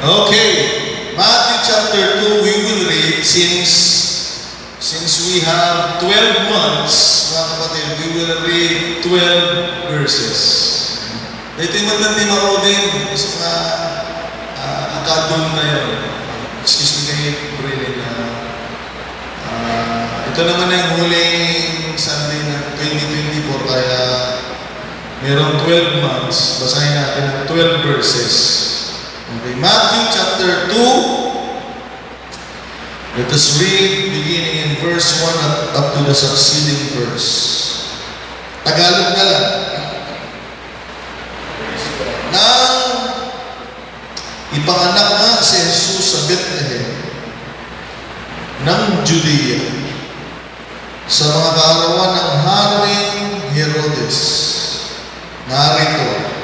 Okay, Matthew chapter 2, we will read since we have 12 months, mga kapatid, we will read 12 verses. Ito yung magandang maudin sa mga akadon na yun. Excuse me kayo, Brilliant. Ito naman yung huling Sunday ng 2024, kaya mayroong 12 months. Basahin natin ang 12 verses. Okay, Matthew chapter 2. Let us read beginning in verse 1 up to the succeeding verse. Tagalog na lang. Nang ipanganak nga si Jesus sa Bethlehem ng Judea sa mga kaarawan ng Haring Herodes, narito,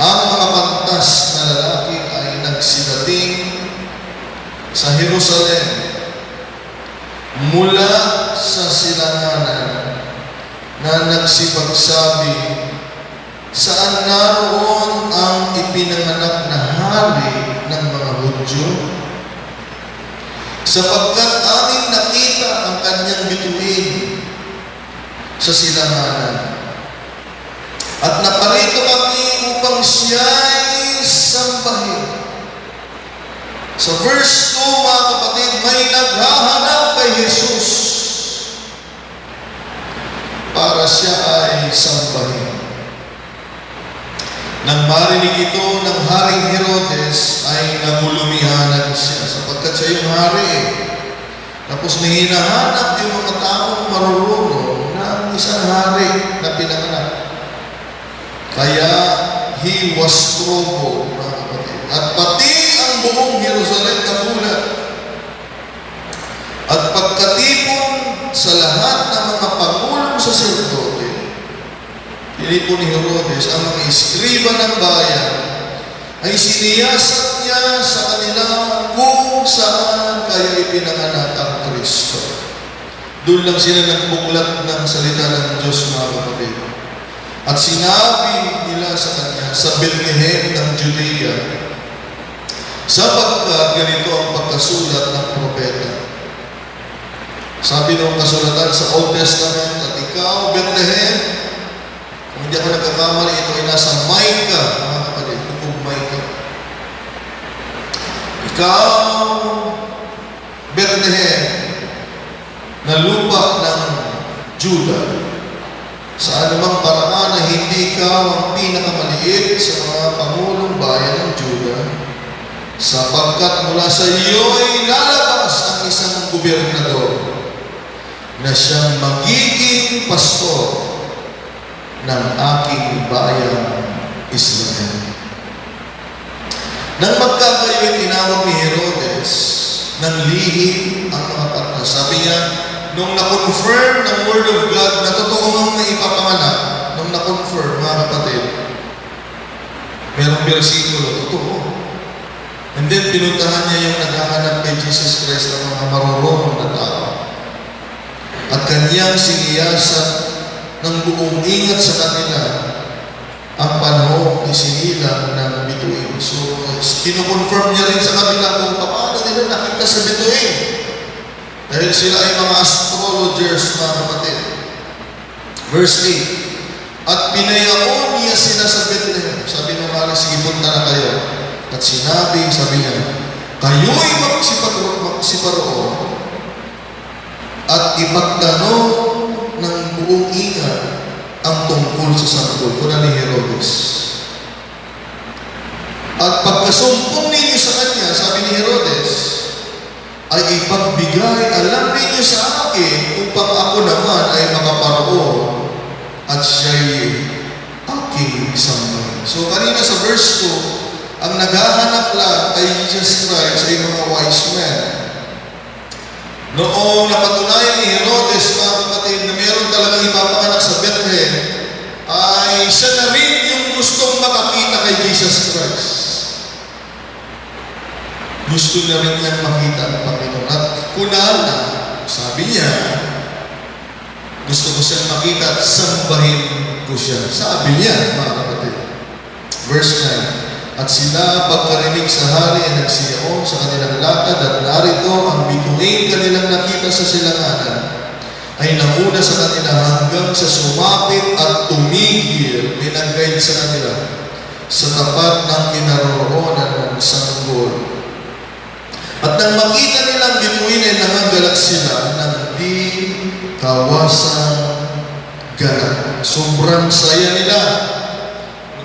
ang mga pantas na lalaki ay nagsidating sa Jerusalem mula sa silanganan na nagsipagsabi, saan naroon ang ipinanganak na hari ng mga Hudyo? Sapagkat aming nakita ang kanyang bituin sa silanganan. At naparito kami upang siya'y sambahin. Sa verse 2, mga kapatid, may naghahanap kay Jesus para siya ay sambahin. Nang marinig ito ng Haring Herodes, ay nagulumihanan siya, sapagkat siya yung hari. Tapos may hinahanap yung mga taong marurunong na isang hari na pinanganak. Kaya he was troubled, mga kapatid. At pati ang buong Jerusalem nagulat. At pagkatipon sa lahat ng mga pangulong saserdote, tinipon ni Herodes ang mga iskriba ng bayan, ay siniyasat niya sa kanila kung saan kaya ipinanganak ang Kristo. Doon lang sila nagbuklat ng salita ng Diyos, mga kapatid. At sinabi nila sa kanya, sa Bethlehem ng Judea, sapagkat ganito ang pagkasulat ng propeta. Sabi ng kasulatan sa Old Testament, at ikaw, Bethlehem, kung hindi ako nagkakamali, ito ay nasa Micah, mga kapatid, bukog Micah. Ikaw, Bethlehem, na lupa ng Judah, sa anumang paraan na hindi ikaw ang pinakamaliit sa mga pangulong bayan ng Judah, sapagkat mula sa iyo ay lalabas ang isang gobernador na siyang magiging pastor ng aking bayan Israel. Nang magkakayo'y tinawag ni Herodes ng lihim ang mga pantas. Sabi niya, nung na-confirm ng Word of God na totoo ang naipapanganak, nung na-confirm, mga kapatid, merong versikulo, totoo. And then, pinuntahan niya yung naghahanap kay Jesus Christ ng mga marurunong na tao. At kanyang siniyasan ng buong ingat sa kanila ang panahong isinilang ng bituin. So, kinukonfirm niya rin sa kanila kung paano nila nakita sa bituin. Dahil sila ay mga astrologers, mga kapatid. Verse 8, at pinayaon niya sila sa Bethlehem. Sabi ng mga, sige, punta na kayo. At sinabi, sabi niya, kayo'y magsiparoon at ipagtanong ng buong ingat ang tungkol sa sanggol. Kuna ni Herodes. At pagkasumpong ninyo sa kanya, sabi ni Herodes, ay ipagbigay alam ninyo sa akin upang ako naman ay makaparoon at siya'y aking sambahin. So kanina sa verse 2, ang naghahanap lang kay Jesus Christ ay mga wise men. Noong napatunayan ni Herodes, mga kapatid, na meron talagang ipapanganak sa Bethlehem, ay siya na rin yung gustong makakita kay Jesus Christ. Gusto na rin niyang makita ang Panginoon. At kunana, sabi niya, gusto ko siyang makita at sambahin ko siya. Sabi niya, mga kapatid. Verse 9, At sila pagkarinig sa hari ay nagsiyaon sa kanilang lakad at narito ang bituing kanilang nakita sa silanganan ay nauna sa kanila hanggang sa sumapit at tumigil, may nag-guide sa kanila sa tapat ng kinaroroonan ng sanggol. At nang makita nilang bituin ay nangagalak sila ng di kawasang ganap. Sobrang saya nila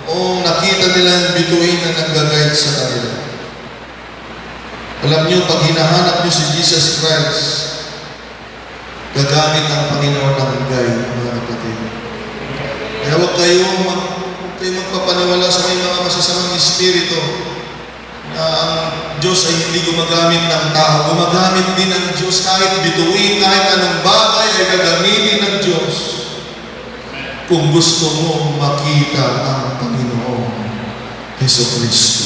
noong nakita nila ang bituin na nag-guide sa kanila. Alam niyo, pag hinahanap niyo si Jesus Christ, gagamit ang Panginoon ng guide, mga kapatid. Kaya huwag kayong magpapaniwala sa may mga masasamang espiritu na ang Diyos ay hindi gumagamit ng tao. Gumagamit din ng Diyos kahit bituin, kahit anong bagay ay gagamitin ng Diyos. Kung gusto mo makita ang Panginoon Heso Kristo.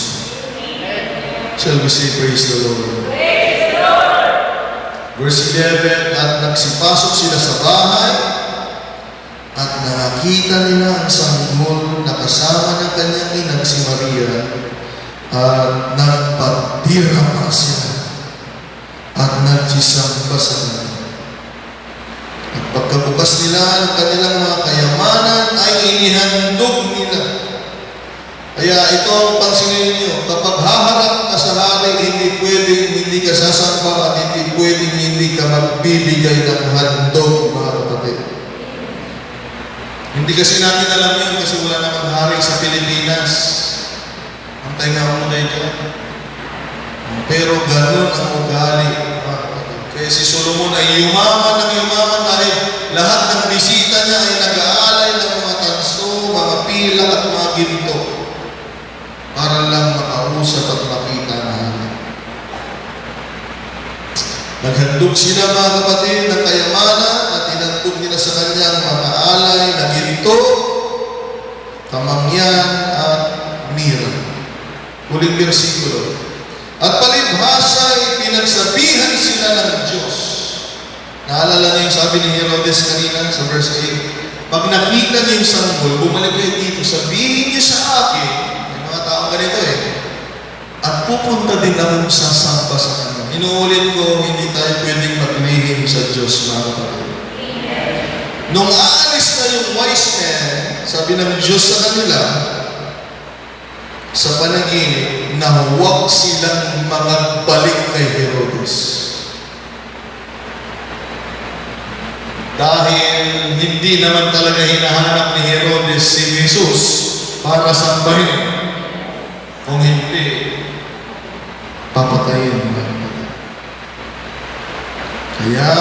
Shall we say praise the Lord? Praise the Lord! Verse 11, at nagsipasok sila sa bahay at nakakita nila ang sanggol na kasama ng kanyang inang si Maria at nagpatirama siya at nagsisamba sa kanya. At pagkabukas nila ng kanilang mga kayamanan ay inihandog nila. Kaya ito ang pansinin niyo, kapag haharap ka sa hari, hindi pwedeng hindi ka sasamba at hindi pwedeng hindi ka magbibigay ng handog, mga kapatid. Hindi kasi natin alam yun kasi wala namang hari sa Pilipinas. Antay nga muna ito. Pero ganun ang ugali. Kaya si Solomon ay yumaman ng yumaman dahil lahat ng bisita niya ay nag-aalay ng mga tanso, mga pila at mga ginto para lang makausap at makita ng hari. Naghandog sila, mga kapatid, ng kayamanan at inhandog nila sa kanyang mga alay na ginto, kamangyan at mira. Huling versikulo. At palibhasa ay pinagsabihan sila ng Diyos. Naalala niyo yung sabi ni Herodes kanina sa verse 8, pag nakita niyo yung sanggol, bumalik kayo dito, sabihin niyo sa akin, may mga taong ganito at pupunta din akong sasamba sa kanya. Inuulit ko, hindi tayo pwedeng maglihim sa Diyos, mga kapatid. Nung aalis na yung wise men, sabi ng Diyos sa kanila, sa panaginip, na huwag silang magbalik kay Herodes. Dahil hindi naman talaga hinahanap ni Herodes si Jesus para sambahin. Kung hindi, papatayin. Kaya,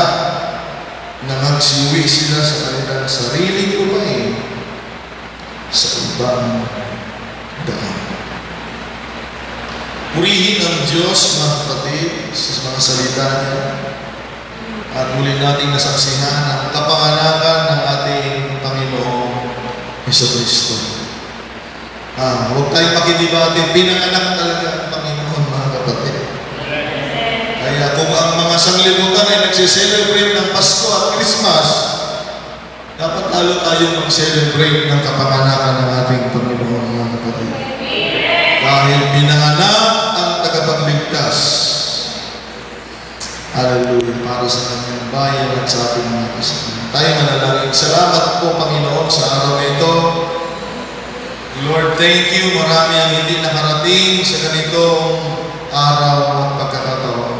nangagsiwi sila sa kanilang sariling lupain sa ibang daan. Purihin ang Diyos, mga kapatid, sa mga salita niya. At muli nating nasaksihan ang kapanganakan ng ating Panginoong Jesucristo. Huwag tayong makidibate, pinanganak talaga ang Panginoon, mga kapatid. Kaya kung ang mga sanglibutan ay nagsiselebrate ng Pasko at Christmas, dapat lalo tayong mag-celebrate ng kapanganakan ng ating Panginoon, mga kapatid. Dahil pinanganak ang tagapagligtas. Hallelujah. Para sa kanyang bayan at sa ating mga kasama. Tayo manalangin. Salamat po, Panginoon, sa araw na ito. Lord, thank you. Marami ang hindi nakarating sa ganitong araw at pagkakataon.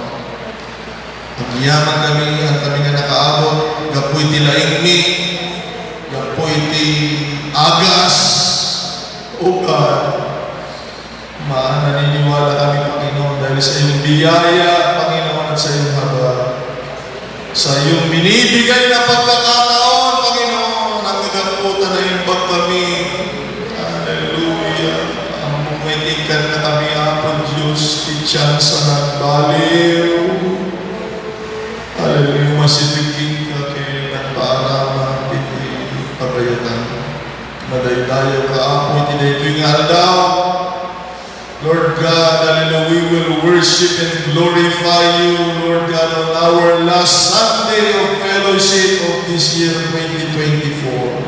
Nagyaman kami at kami nga nakaabot. Gapoy tilaingmi. Gapoy ti agas. O God. Naniniwala kami, Panginoon, dahil sa iyong biyaya, Panginoon, at sa iyong habag. Sa iyong binibigay na pagkakataon, Panginoon, ang nagaputan na yung bag kami. Hallelujah. Ang bumitikan na kami, Apo Diyos, ityan sa nagbaliw. Hallelujah. Masibigin ka kayo nagpaaraman, piti, pagayatan. Madaydayo ka, Apo, itinayto'y nga daw. Lord God, hallelujah, we will worship and glorify you, Lord God, on our last Sunday of fellowship of this year 2024.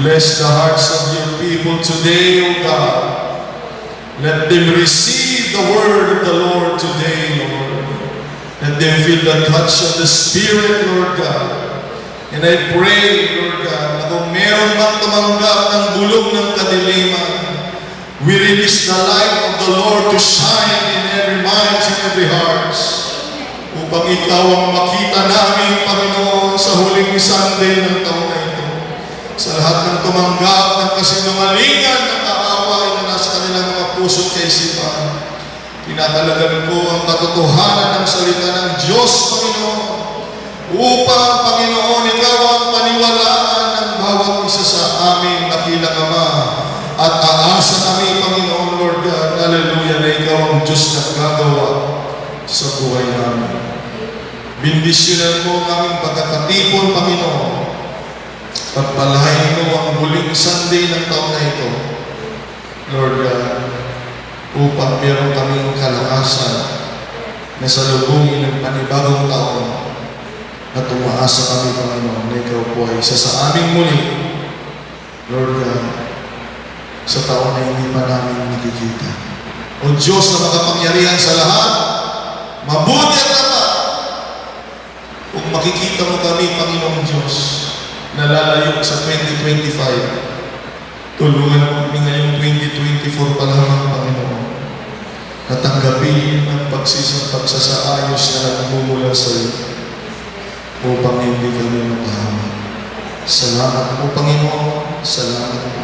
Bless the hearts of your people today, O God. Let them receive the word of the Lord today, Lord. Let them feel the touch of the Spirit, Lord God. And I pray, Lord God, na kung meron mang tumanggap ng bulong ng kadiliman, we release the light of the Lord to shine in every mind and every heart. Upang ikaw ang makita namin, Panginoon, sa huling Sunday ng taon na ito. Sa lahat ng tumanggap ng kasinungalingan ng kaaway na nasa kanilang mga puso at kaisipan, tinatalagan ko ang katotohanan ng salita ng Diyos, Panginoon, upang, Panginoon, ikaw ang paniwalaan ng bawat isa sa amin na bilang Ama. At aasa kami, Panginoon, Lord God, hallelujah, na ikaw ang Diyos na gagawa sa buhay namin. Bindisyonan mo ang aming pagkakatipon, Panginoon. Pagpalain mo ang huling Sunday ng taon na ito, Lord God, upang meron kaming kalakasan na salubungin ng panibagong taon na tumaasa kami, Panginoon, na ikaw po ay isa sa aming muli, Lord God, sa taon na hindi pa namin nakikita. O Diyos na makapangyarihan sa lahat, mabuti at tapat, kung makikita mo kami, Panginoong Diyos, na lalayo sa 2025, tulungan mo kami ngayong 2024 pa lamang, Panginoon, na tanggapin ang pagsasaayos na nagmumula sa iyo upang hindi kami mapahamak. Salamat po, Panginoon. Salamat po.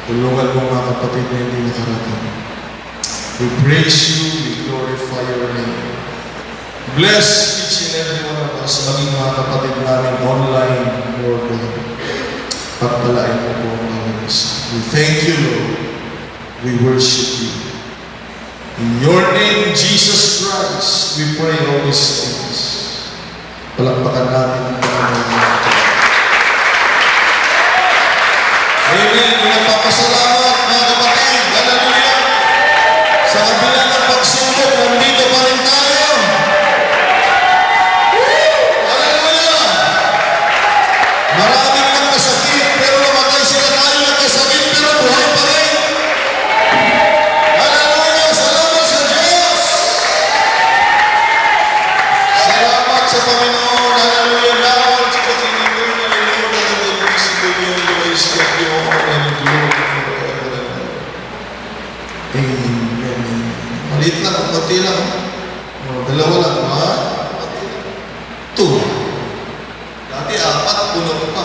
Tulungan mo mga kapatid na hindi nakarating. We praise you, we glorify your name. Bless each and every one of us, maging mga kapatid namin online, Lord God. Pagpalain mo po ang mga isa. We thank you, Lord. We worship you. In your name, Jesus Christ, we pray all these things. Palakpakan natin ang Panginoon. Amen. Pinagpapasalamat, mga kapatid. Hallelujah. Sa kabila ng pagsubok, nandito pa rin tayo. Hallelujah. Maraming nagkasakit, pero namatay sila tayo nagkasakit, pero buhay pa rin. Hallelujah. Salamat sa Diyos. Salamat sa Panginoon. Hallelujah. Now, it's continuing. Hallelujah. Amen. Maliit lang, konti lang. Dalawa lang, ha? Two. Dati apat, puno pa.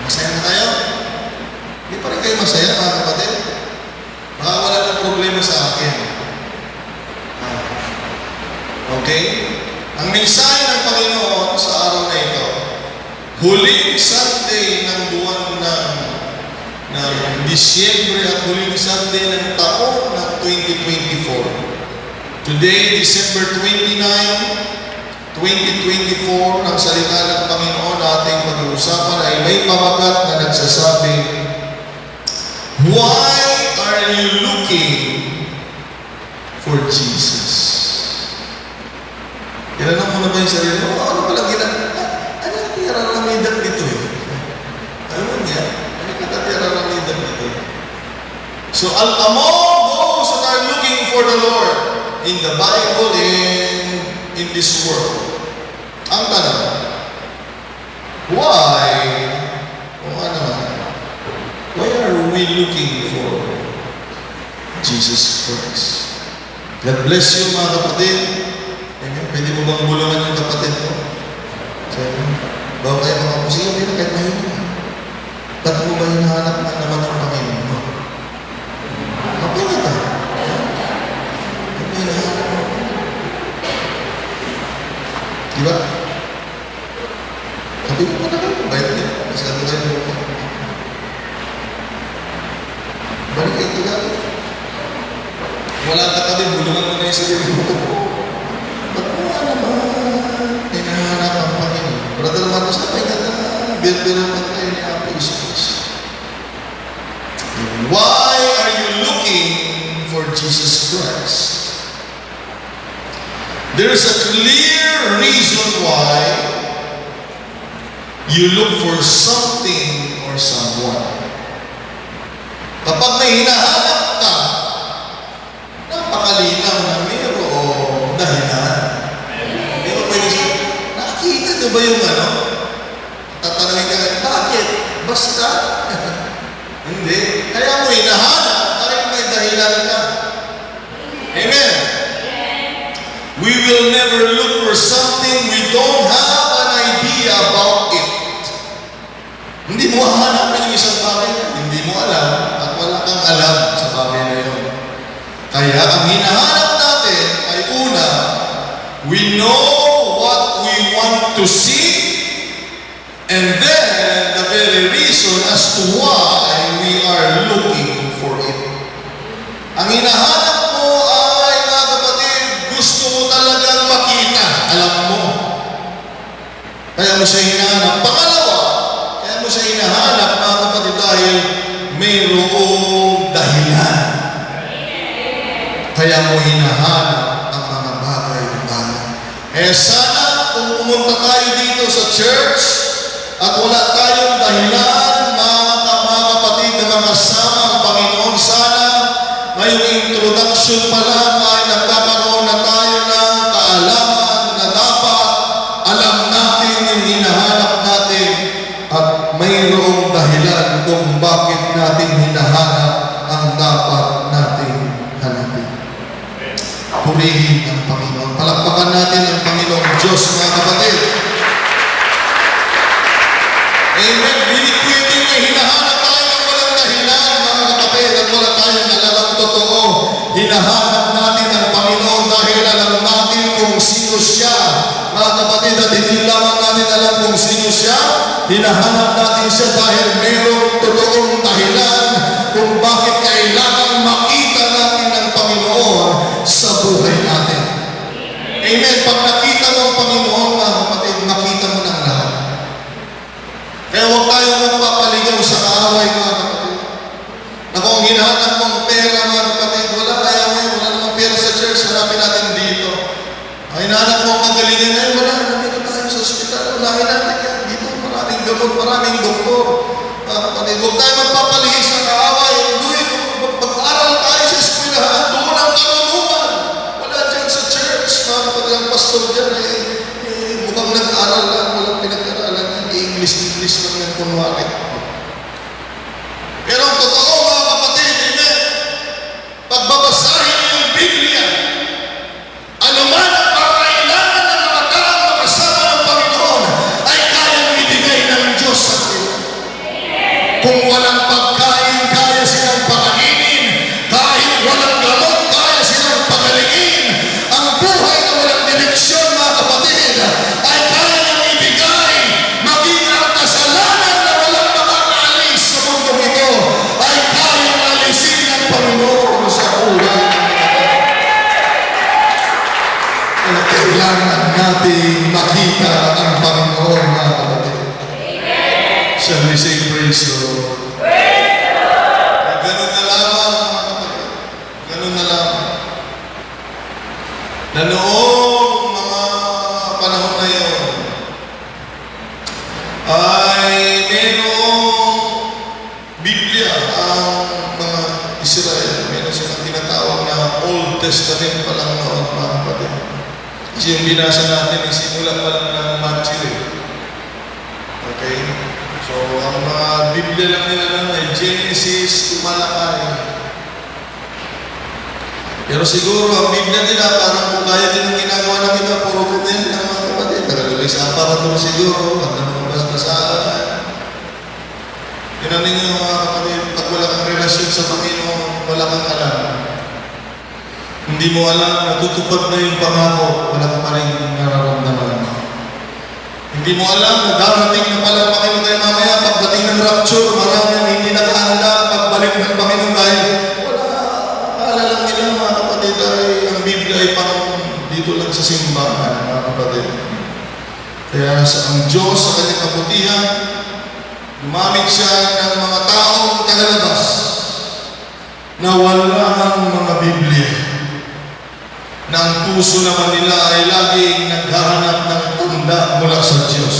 Masaya na tayo? Hindi pa rin kayo masaya, mga kapatid? Baka wala ng problema sa akin. Okay? Ang mensahe ng Panginoon sa araw na ito, huling Sunday ng buwan ng Disyembre at huling Sunday ng taon ng 2024. Today, December 29, 2024, ang salita ng Panginoon na ating pag-uusapan ay may pamagat na nagsasabi, why are you looking for Jesus? Tinanong mo na ba yung sarili mo? Ano palang ginagawa? Ano yung tiyararamidan dito eh? Ano mo niya? Ano yung tiyararamidan dito? So, among those that are looking for the Lord in the Bible and in this world, ang tanong, why? Why are we looking for Jesus Christ? God bless you, mga kapatid. Amen. Pwede mo bang bulungan yung kapatid mo? Sabi, bawa kayo mga musika, hindi na kahit mahinig. Ba't mo ba hinahanap na naman ang Panginoon mo? Mapinit ka. Ba't mo hinahanap mo? Diba? Sabi mo na kayo, bayad niya. Masyado kayo mo. Balik kayo tugal. Wala ka tabi, bulungan mo na yung sarili mo. Ba't mo naman hinahanap ang Panginoon? Brother Marcos, napay ka na. Biro pa tayo ni Apo Jesus. Why are you looking for Jesus Christ? There is a clear reason why you look for something or someone. A Kapag may hinahanap ka, napakalinaw na mayroong dahilan. Pero pwede siya, nakikita niyo ba yung ano? Tatanungin ka, bakit? Basta. Hindi. Kaya mo hinahanap dahil may dahilan ka. Amen. We will never look for something we don't have an idea about it. Hindi mo hahanapin yung isang bagay na hindi mo alam at wala kang alam sa bagay na yun. Kaya ang hinahanap natin ay una, we know what we want to see, and then the very reason as to why we are looking for it. Ang hinahanap mo ay, mga kapatid, gusto mo talagang makita. Alam mo. Kaya mo siya hinahanap. Pangalawa, kaya mo siya hinahanap, mga kapatid, dahil mayroong dahilan. Kaya mo hinahanap ang mga bagay-bagay. Sana kung pumunta tayo dito sa church at wala tayong dahilan, mga kapatid, na makasama ang Panginoon, sana ngayong introduction pa lang ay nagkakaroon na tayo ng kaalaman na dapat alam natin yung hinahanap natin at mayroong dahilan kung bakit natin hinahanap ang dapat natin hanapin. Purihin ang Panginoon. Palakpakan natin ang Panginoong Diyos, mga kapatid. Amen. Hindi pwedeng na hinahanap tayo ng walang dahilan, mga kapatid, at wala tayong alalang totoo. Hinahanap natin ang Panginoon dahil alam natin kung sino siya, mga kapatid, at hindi lamang natin alam kung sino siya, hinahanap natin siya dahil mayroong totoong dahilan kung bakit kailangan makita natin ang Panginoon sa buhay natin. Amen. Pag nakita mo ang Panginoon, mga kapatid, makita mo ng lahat. Kaya huwag tayong magpapaligaw sa kaaway, mga kapatid. Na kung hinahanap mong pera, mga kapatid, wala kaya mo yun, wala namang pera sa church, hanapin natin dito. Ang hinahanap mo ang kagalingan na yun, wala, nandito tayo sa ospital, unahin natin yan. Dito, maraming gamot, maraming doktor. Mga kapatid, huwag tayo magpapalihis sa kaaway. Mag-aral tayo sa eskwelahan, doon ang karunungan. Wala dyan sa church, mga kapatid, ang pastor dyan, mukhang nag-aral lang, walang pinag-aralan. English lang ng kunwari. Pero ang totoo, mga kapatid, amen, pagbabasahin niyo yung Biblia, anuman ang kakailangan ng mga taong makasama ng Panginoon ay kayang ibigay ng Diyos sa atin. Kung walang pagkain, kaya silang pakainin. Kahit walang gamot, kaya silang pagalingin. Ang buhay na walang direksyon, mga kapatid, ay kaya niyang ibigay. Maging ang kasalanan na walang makakaalis sa mundo ito ay kayang alisin ng Panginoon sa buhay. Kaya kailangan natin makita ang Panginoon, mga kapatid. Shall we say praise the Lord? Ganun na lamang, mga kapatid. Ganun na lamang. Na noong mga panahon na yun, ay merong Biblia ang mga Israel. Meron silang tinatawag na Old Testament pa lang noon, mga kapatid. Kasi yung binasa natin, isimulan pa lang ng Matthew. Okay? So, ang mga Biblia lang nila lang ay Genesis to Malachi. Pero siguro, ang Biblia nila, parang kung kaya din ang ginagawa ng iba, puro din ng mga kapatid. Nakalagay sa aparatur siguro, pag namabas-basaan. Tinan ninyo, mga kapatid, pag wala kang relasyon sa Panginoon, wala kang alam. Hindi mo alam, natutupad na yung pangako, wala ka pa rin nararamdaman. Hindi mo alam na darating na pala ang Panginoon tayo mamaya, pagdating ng rapture, maraming hindi nakahanda, pagbalik ng Panginoon dahil wala, akala lang nila, mga kapatid, ay ang Biblia ay parang dito lang sa simbahan, mga kapatid. Kaya ang Diyos sa kanyang kabutihan, gumamit siya ng mga taong tagalabas na walang mga Biblia. Na ang puso naman nila ay laging naghahanap ng tunda mula sa Diyos.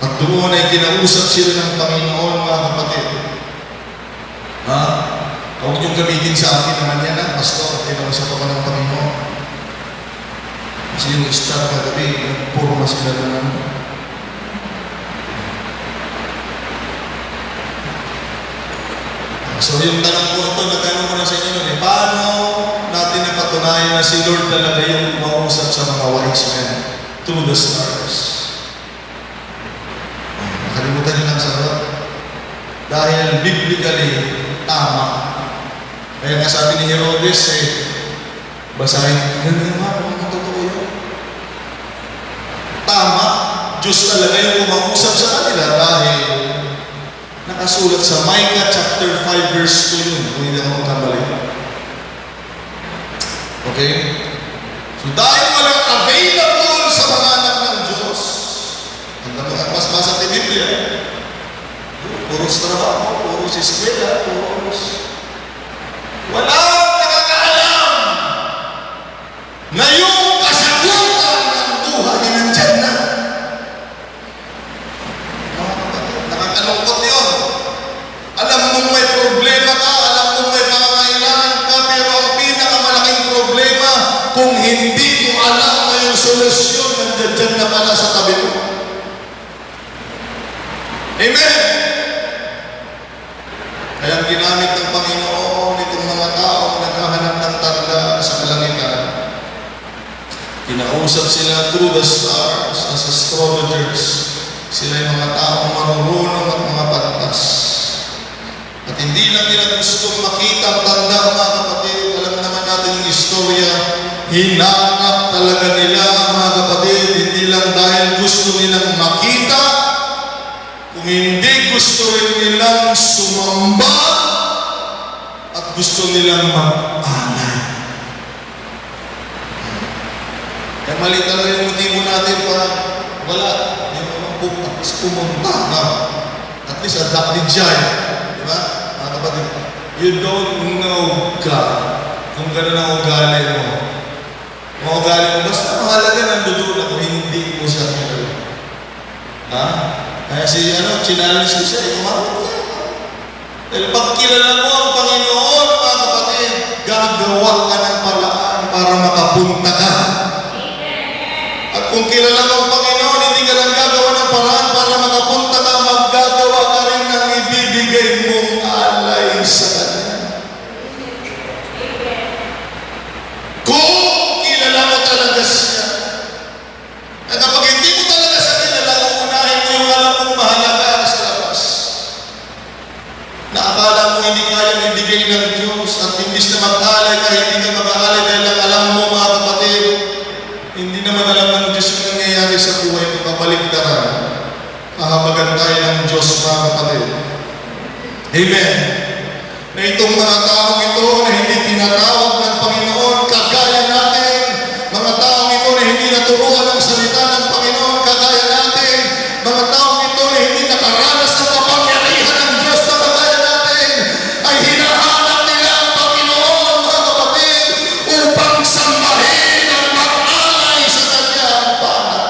At doon ay kinausap sila ng Panginoon, mga kapatid. Ha? Huwag niyong gamitin sa akin naman yan, ha? Pastor, tinawasa pa ka ng Panginoon. Kasi yung staff kagabi, puro sila na naman. So yung tanong ko ito, nagtanong ko na sa inyo nun, paano natin napatunayan na si Lord talaga yung umausap sa mga wise men through the stars? Nakalimutan niyo lang sa sagot. Dahil biblically, tama. Kaya nga sabi ni Herodes, basahin, ganun nga, mga totoo yun. Tama, Diyos talaga yung umausap sa kanila dahil nakasulat sa Micah chapter 5 verse 2 yun, kung hindi ako magkamali. Okay? So dahil walang available sa mga anak ng Diyos, ang mas basa sa Biblia, puros trabaho, puros eskwela, puros. Walang nakakaalam na yung kasagutan ng buhay nandyan na. Nakakalungkot yun. Alam mong may problema ka, alam mong may pangangailangan ka, pero ang pinakamalaking problema, kung hindi mo alam na yung solusyon, nandiyan na pala sa tabi mo. Amen! Kaya ginamit ng Panginoon itong mga taong naghahanap ng tanda sa kalangitan. Kinausap sila through the stars as astrologers. Sila yung mga taong marunong at mga pantas. At hindi lang nila gustong makita ang tanda, mga kapatid. Alam naman natin yung istorya. Hinanap talaga nila, mga kapatid. Hindi lang dahil gusto nilang makita, kung hindi gusto rin nilang sumamba at gusto nilang mag-alay. Kaya mali talaga yung motibo natin pa wala. At least pumunta ka. At least adopted siya. Di ba? Mga kapatid, you don't know God kung gano'n ang ugali mo. Ang ugali mo, basta mahalaga nandoon ako, hindi mo siya kilala. Ha? Kaya challenge ko siya, umabot ka. Dahil pag kilala mo ang Panginoon, mga kapatid, gagawa ka ng paraan para makapunta ka. At kung kilala mo ang Panginoon, hindi ka lang gagawa ng paraan para makapunta ka, maggagawa ka rin ng ibibigay mong alay sa Kanya. Kung kilala mo talaga siya, at kapag hindi mo talaga sa kilala, uunahin mo yung alam mong mahalaga sa labas. Na akala mo hindi kayang ibigay ng Diyos at imbis na mag-alay ka, hindi ka mag-alay dahil ang alam mo, mga kapatid, hindi naman alam ng Diyos yung nangyayari sa buhay mo, kabaligtaran. Kahabagan tayo ng Diyos, mga kapatid. Amen. Na itong mga taong ito na hindi tinatawag ng Panginoon, kagaya natin, mga taong ito na hindi naturuan ng salita ng Panginoon, kagaya natin, mga taong ito na hindi nakaranas ng kapangyarihan ng Diyos na kagaya natin, ay hinahanap nila ang Panginoon, mga kapatid, upang sambahin at mag-alay sa Kanyang pana.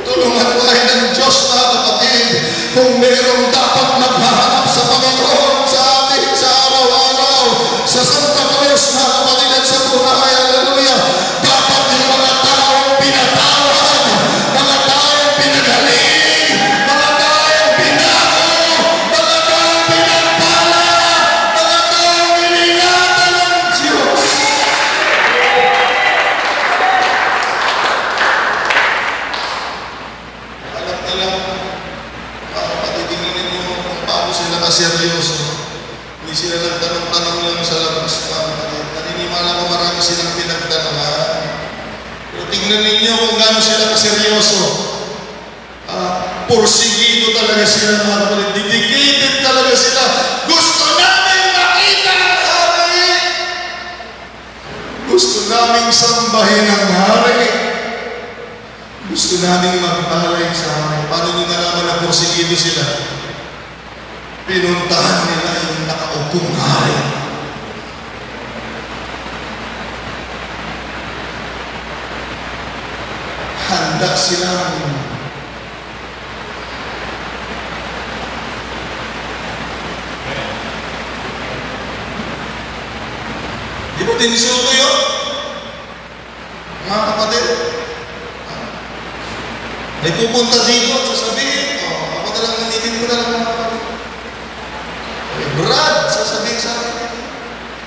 Tulungan tayo ng Diyos, mga kapatid, kung merong dapat maghahanap sa Panginoon sa atin sa araw-araw, sa Santa Cruz, mga kapatid, at sa buhay, hallelujah, dapat yung mga taong pinatawad, mga taong pinagaling, mga taong binago, mga taong pinagpala, mga taong iningatan ng Diyos. Alam na lang, mga kapatid, tingnan niyo kung paano sila kaseryoso. Hindi sila nagtanong-tanong lang sa labas, mga kapatid. Naniniwala ko marami silang pinagtanongan. Pero tingnan ninyo kung gaano sila kaseryoso. Porsigido talaga sila, mga kapatid. Dedicated talaga sila. Gusto namin makita ang hari. Gusto namin sambahin ang hari. Gusto namin mag-alay sa hari. Paano nyo nalaman na porsigido sila? Pinuntahan nila yung nakaupong hari. Handa silang Di ba tinisulto yun? Mga kapatid, may pupunta dito at sasabihin, ako na lang nanitin ko na lang mga kapatid. Brad, sasabihin sa akin,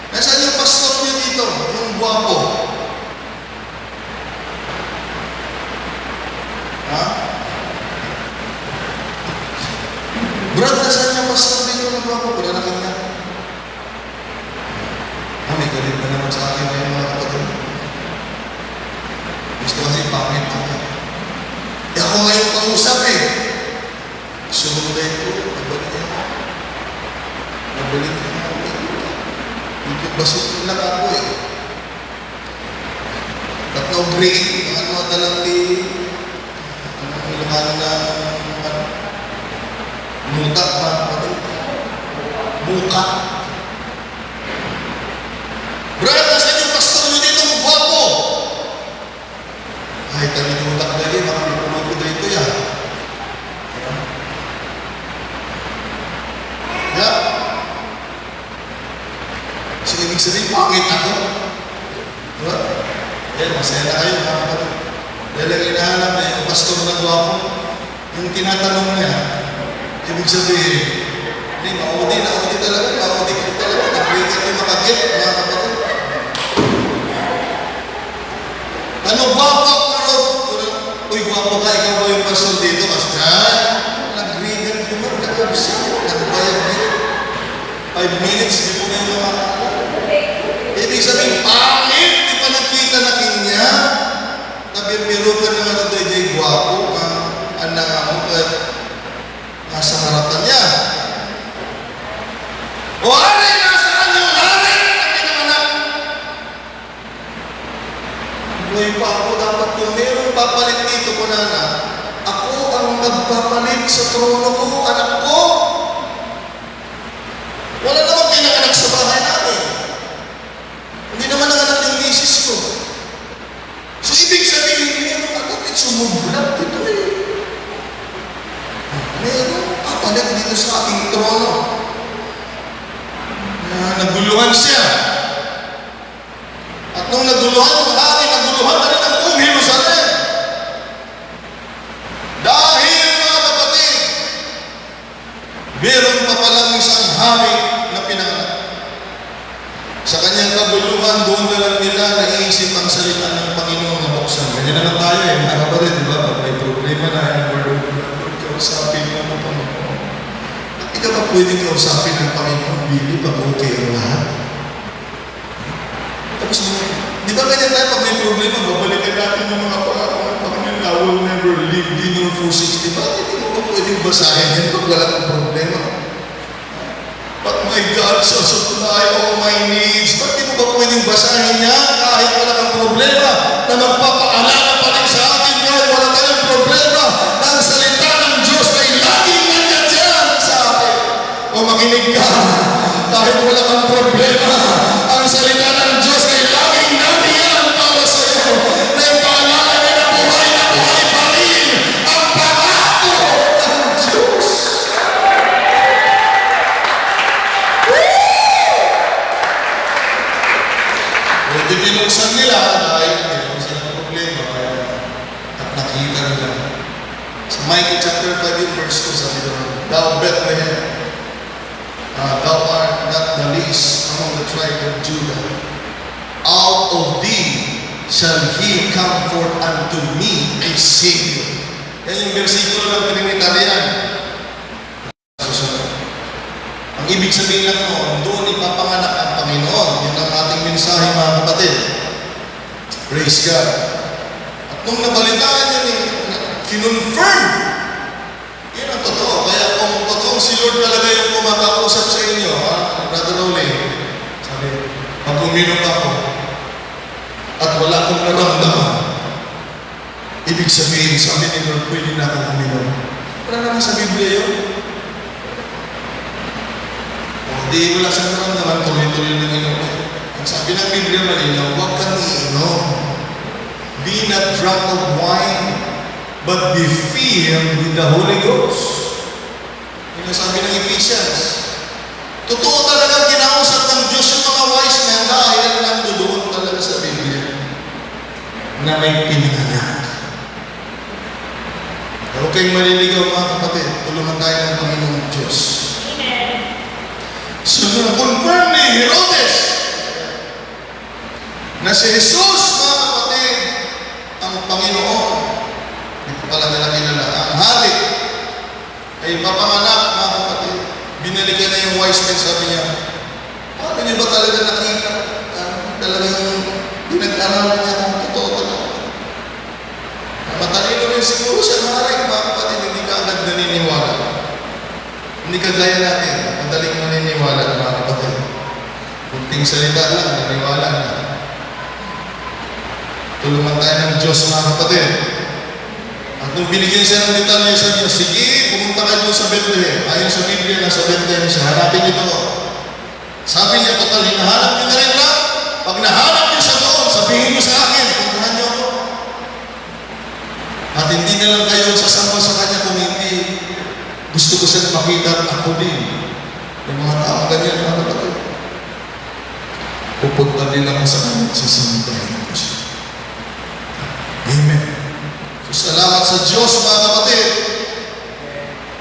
nasaan yung pastor niyo dito? Yung guwapo. Ha? Brad, nasaan yung pastor dito ng guwapo? Kaya nakita. May galit na naman sa akin ngayon mga kapatid. Gusto kasi pangit ako. Ako ngayon pang-usap Sumunday ko, nabalik niya. Yung basot nila ako Tatlong grade, dalang di, ilungano na, muta, mga kapatid. Muka. Brad, nasan yung pastor nyo dito? Guwapo! Ay, talimutak na rin. Makapipulog ko dito yan. Yeah. So, ibig sabihin, pangit ako. Diba? Masaya na kayo. Dahil ang inahanap na yung pastor na guwapo, yung tinatanong niya, ibig sabihin, hindi, maudi talaga. Nag-breaker yung makagit, mga kapatid. Ano, guwapo pero uy, guwapo ka, ikaw ba yung pastor dito? Kasi nag-reader ko man, nagbayad dito. 5 minutes, di mo na yung mga ibig sabihin, pangit, di pa nakita na kanya. Nabirmiro ka naman na doon yung guwapo, anak mo, at nasa harapan niya. O, aray, nasaan yung aray? Ngayon pa ako dapat kung mayroong papalit dito ko na ako ang magpapalit sa trono ko, anak ko. Wala naman pinanganak sa bahay namin. Hindi naman nanganak yung misis ko. So, ibig sabihin, mayroong kapatid sumublat dito Mayroong papalit dito sa aking trono. Naguluhan siya. At nung naguluhan na rin ang buong Jerusalem. Dahil mga kapatid, meron pa palang isang hari na pinanganak. Sa kanyang kaguluhan, doon na lang nila naisip ang salita ng Panginoon na buksan. Ganyan naman tayo mga kapatid, di ba? Pag may problema na yung kausapin mo ng Panginoon. Ikaw ba pwedeng kausapin ng Panginoon, Bili, pag okay ang lahat? Tapos, di ba ganyan tayo pag may problema, babalikan natin yung mga Panginoon, I will never leave thee nor forsake thee. Bakit hindi mo ba pwedeng basahin yan pag wala kang problema? But my God shall supply all my needs. Bakit mo ba pwedeng basahin niya kahit wala kang problema na magpapaalala pa rin sa atin ngayon, wala tayong problema na ang salita ng Diyos ay laging nandiyan sa atin. O makinig ka, kahit wala kang problema, ang salita ng Diyos ay laging nandiyan para sa iyo. Na yung paalala niya na buhay pa rin ang pangako ng Diyos. Pwede binuksan nila dahil meron silang problema at nakita nila. Sa Micah chapter 5 verse 2 sabi doon, Thou Bethlehem, thou art not the least among the tribe of Judah. Out of thee shall he come forth unto me a Savior. Yan yung versikulo ng Trinitarian. Ang ibig sabihin lang noon, doon ipapanganak ang Panginoon. Yun ang ating mensahe mga kapatid. Praise God. At nung nabalitaan yun, kinonfirm. Yan ang totoo. Kaya kung totoong si Lord talaga yung kumakausap sa inyo, Brother Rolling, sabi, pag uminom ako, at wala akong naramdaman, ibig sabihin, sabi ni Lord, pwede na akong uminom. Wala naman sa Biblia yun. Hindi wala siyang naramdaman, tuloy-tuloy ng inom. Ang sabi ng Biblia malinaw, huwag kang iinom. Be not drunk of wine, but be filled with the Holy Ghost. Yung sabi ng Ephesians. Totoo talagang kinausap ng Diyos yung mga wise men dahil nandun may pinanganak. Huwag kayong maliligaw mga kapatid. Tulungan tayo ng Panginoong Diyos. So, na-confirm ni Herodes na si Jesus, mga kapatid, ang Panginoon. Hindi ko pala nila kilala. Ang hari ay papanganak, mga kapatid. Binalikan na yung wise men, sabi niya, paano niyo ba talaga nakita? Talagang pinag-aralan niya kung totoo talaga. Matalino rin siguro siya ng hari, mga kapatid, hindi ka agad naniniwala. Hindi ka gaya natin, madaling maniniwala, mga kapatid. Kunting salita lang, naniniwala na. Tulungan tayo ng Diyos, mga kapatid. At nung binigyan siya ng detalye, sabi niya, sige, pumunta ka doon sa Bethlehem. Ayon sa Biblia, nasa Bethlehem siya. Hanapin niyo doon. Sabi niya, total, hinahanap niyo na rin lang. Pag nahanap niyo siya doon, sabihin niyo sa akin, puntahan niyo ako. At hindi na lang kayo sasama sa kanya kung hindi gusto ko siya makita at ako din. Yung mga tao ganyan, mga kapatid. Pupunta din ako sa kanya, sasambahin ko siya. Amen. So, salamat sa Diyos, mga kapatid.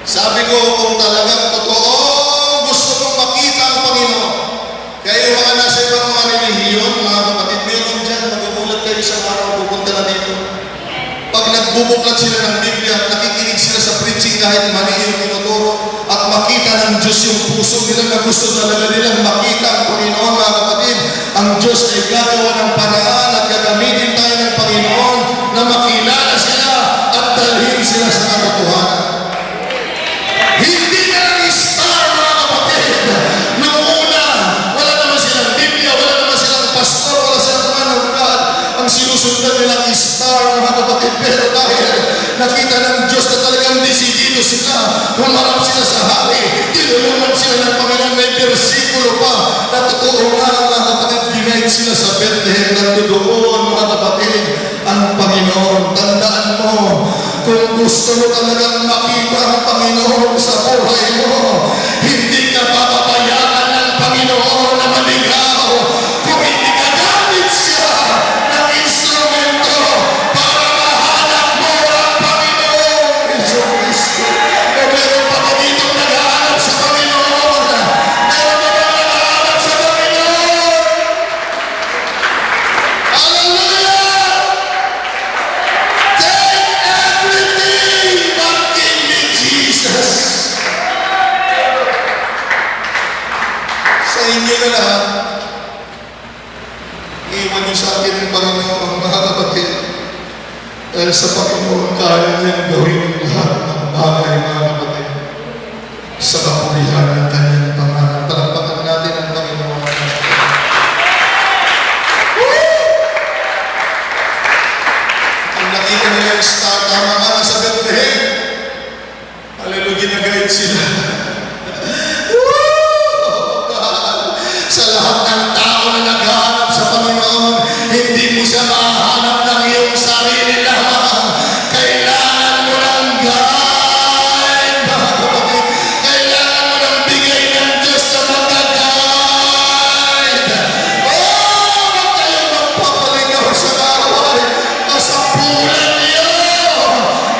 Sabi ko, kung talagang totoo, gusto mong makita ang Panginoon. Kaya yung mga nasa ibang mga relihiyon, mga kapatid, meron dyan, magugulat kayo isang araw, pupunta na dito. Pag nagbubuklat sila ng Biblia, nakikinig sila sa preaching kahit mali yung tinuturo, at makita ng Diyos yung puso nila na gusto talaga nilang makita ang Panginoon, mga kapatid. Ang Diyos ay gagawa ng paraan at gagamitin tayo ng Panginoon na makilala sila at dalhin sila sa katotohanan. Hindi na lang star, mga kapatid. Noong una, wala naman silang Biblia, wala naman silang pastor, wala silang man of God. Ang sinusundan nilang star, mga kapatid. Pero dahil nakita ng Diyos na talagang desidido sila, humarap sila sa hari, tinulungan sila ng Panginoon, may versikulo pa na totoo nga, mga kapatid, ginaid sila sa Bethlehem na doon, mga kapatid, ang Panginoon. Tandaan mo, kung gusto mo talagang makita ang Panginoon sa buhay mo, hindi ka papabayaan ng Panginoon na maligaw kung hindi ka gamit siya ng instrumento para mahanap mo ang Panginoon. Iso Cristo. O meron pa ba dito naghahanap sa Panginoon? Meron pa ba naghahanap sa Panginoon? Hallelujah! Sa inyo na lahat, iwan niyo sa akin ng Panginoon, mga kapatid. Dahil sa Panginoon, kaya niyang gawin ang lahat ng bagay, mga kapatid. Sa kapulihan ng kanyang pangalan. Talampakan natin ang Panginoon. Kung nakita nila yung star, tama nga sa Bethlehem. Hallelujah, ginagayad sila. Sa lahat ng tao na naghahanap sa Panginoon, hindi mo siya mahanap ng iyong sarili lamang. Kailangan mo ng guide, mga kapatid. Kailangan mo ng bigay ng Diyos na mag-guide. Huwag kayong magpapalingaw sa kaaway. Kasapulan niyo.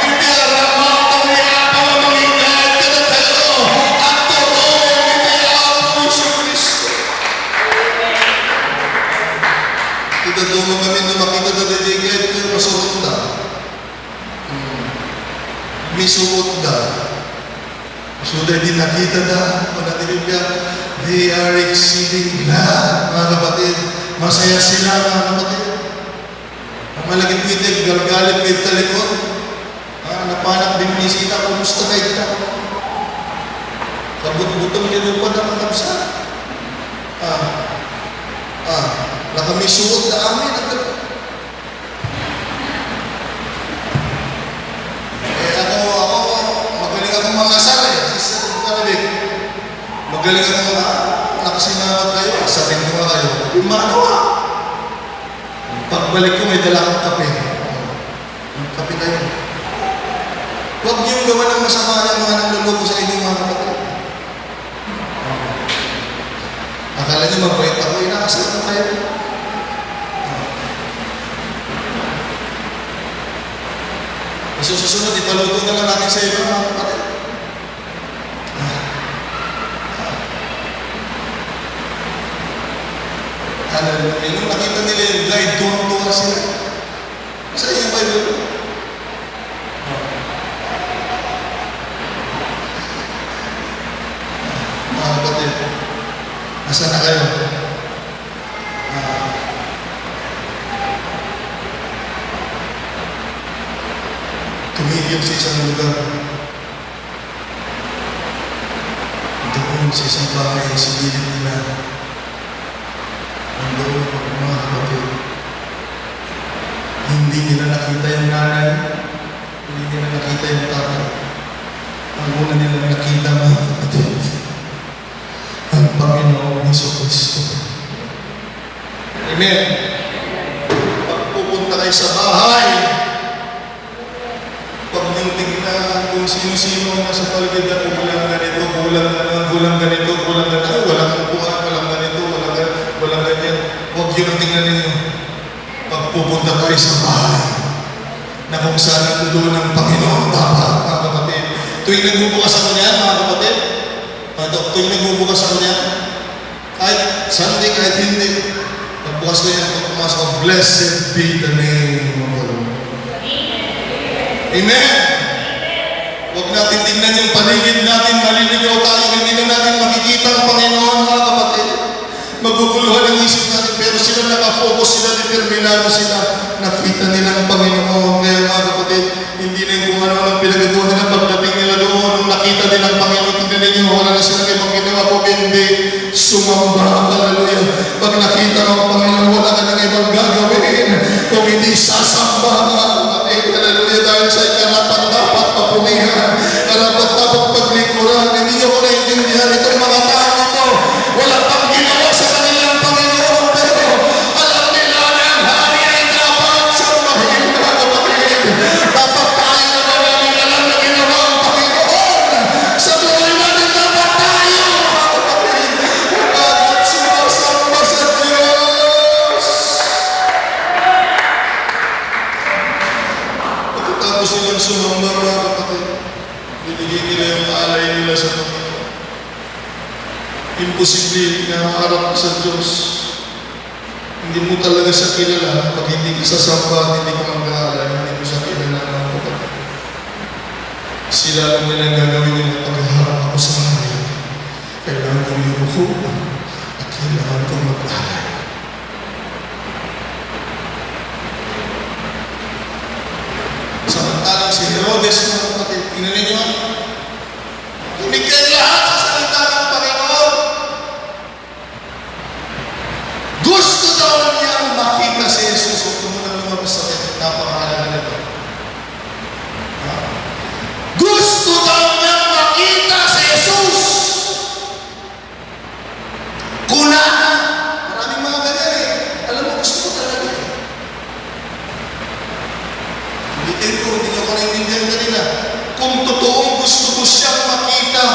Hindi aramatang niya pa maging guide ka na kayo. At totoo, hindi ako Iso Cristo. Kita doon kami na makita na dedicated ko, masuot na. Misuot na. Sudah din nakita na, panatilip niya, they are exceeding glad, mga kapatid. Masaya sila, mga kapatid. Ang malaging pitig, galgalit kayo talikod. Napanak din bisita, kumusta kayo na? Kabut-butong niyo pa na makamsa. Nakamisuot na amin. Ako, magaling akong mga asal eh. Magaling akong mga nakasinawat kayo. Asalin ko nga kayo. Yung manawa. Pagbalik ko, may dala kang kape. Kape tayo. Huwag niyong gawa ng masama yung mga nangluloko sa inyong mga kapatid. Akala niyo mabait ako, inakasal na kayo. natin sa iba, mga kapatid. Hallelujah. Nung nakita nila yung guide, tuwang-tuwa sila. Saan yung Bible? Mga kapatid, nasaan na kayo? Tumigil sa isang lugar. Doon sa isang bahay, sililin nila. Nandoon mga kapatid. Hindi nila nakita yung nanay. Hindi nila nakita yung tatay. Ang una nila nakita mga kapatid, ang Panginoong Jesucristo. Amen. Pag pupunta kayo sa bahay, pag yung tingnan kung sino-sino na sa paligid na kulang ganito, kulang ganito, walang upuan, walang ganito, walang ganyan. Huwag yun ang tingnan ninyo. Pag pupunta kayo sa bahay, na kung saan doon ang Panginoon dapat, mga kapatid. Tuwing nagbubukas ako niyan, mga kapatid, tuwing nagbubukas ako niyan, kahit Sunday, kahit hindi, nagbukas ko yan, pag pumasok ako, blessed be the name of the Lord. Amen! Huwag natin tingnan yung paligid natin, maliligaw tayo, hindi na natin makikita ang Panginoon, mga kapatid. Maguguluhan ang isip natin, pero sila nakafocus, sila determinado sila, nakita nila ang Panginoon. Kaya mga kapatid, hindi na yung kung ano-ano pinagagawa nila, pagdating nila doon, nung nakita nila ang Panginoon, tingnan ninyo, wala na sila ibang ginawa ko, hindi sumamba, hallelujah. Pag nakita mo ang Panginoon, wala ka nang ibang gagawin, kung hindi sasamba, mga kapatid, hallelujah, dahil sa karapat dapat papumihan, karapat dapat paglikuran. Hindi nyo ko naintindihan itong mga tao ito, wala pang ginawa sa kanilang Panginoon, pero alam nila na ang hari ay dapat sambahin, mga kapatid. Dapat tayo na maraming alam na ginawa ang Panginoon sa buhay natin. Dapat tayo, mga kapatid, dapat sumasamba sa Diyos. Pagkatapos nilang sumamba, mga kapatid, binigyan nila yung alay nila sa Panginoon. Imposible na harap sa Diyos. Hindi mo talaga siya kilala. Pag hindi ka sasamba, hindi ka mag-aalay, hindi mo siya kilala ng kapatid. Sila lang nila gagawin nila pagharap ako sa hari. Kailangan kong yumuko at kailangan kong mag-aalay. Samantalang si Herodes, mga kapatid, tingnan ninyo, tumigil lahat sa salita ng Panginoon. Gusto daw niyang makita si Jesus. Huwag ko muna lumabas sa akin. Napakahalaga nito. Gusto daw niyang makita si Jesus. Kulaan. Maraming mga ganyan eh. Alam mo, gusto ko talaga eh. Hindi niyo ko naintindihan kanina. Kung totoong gusto ko siyang makita,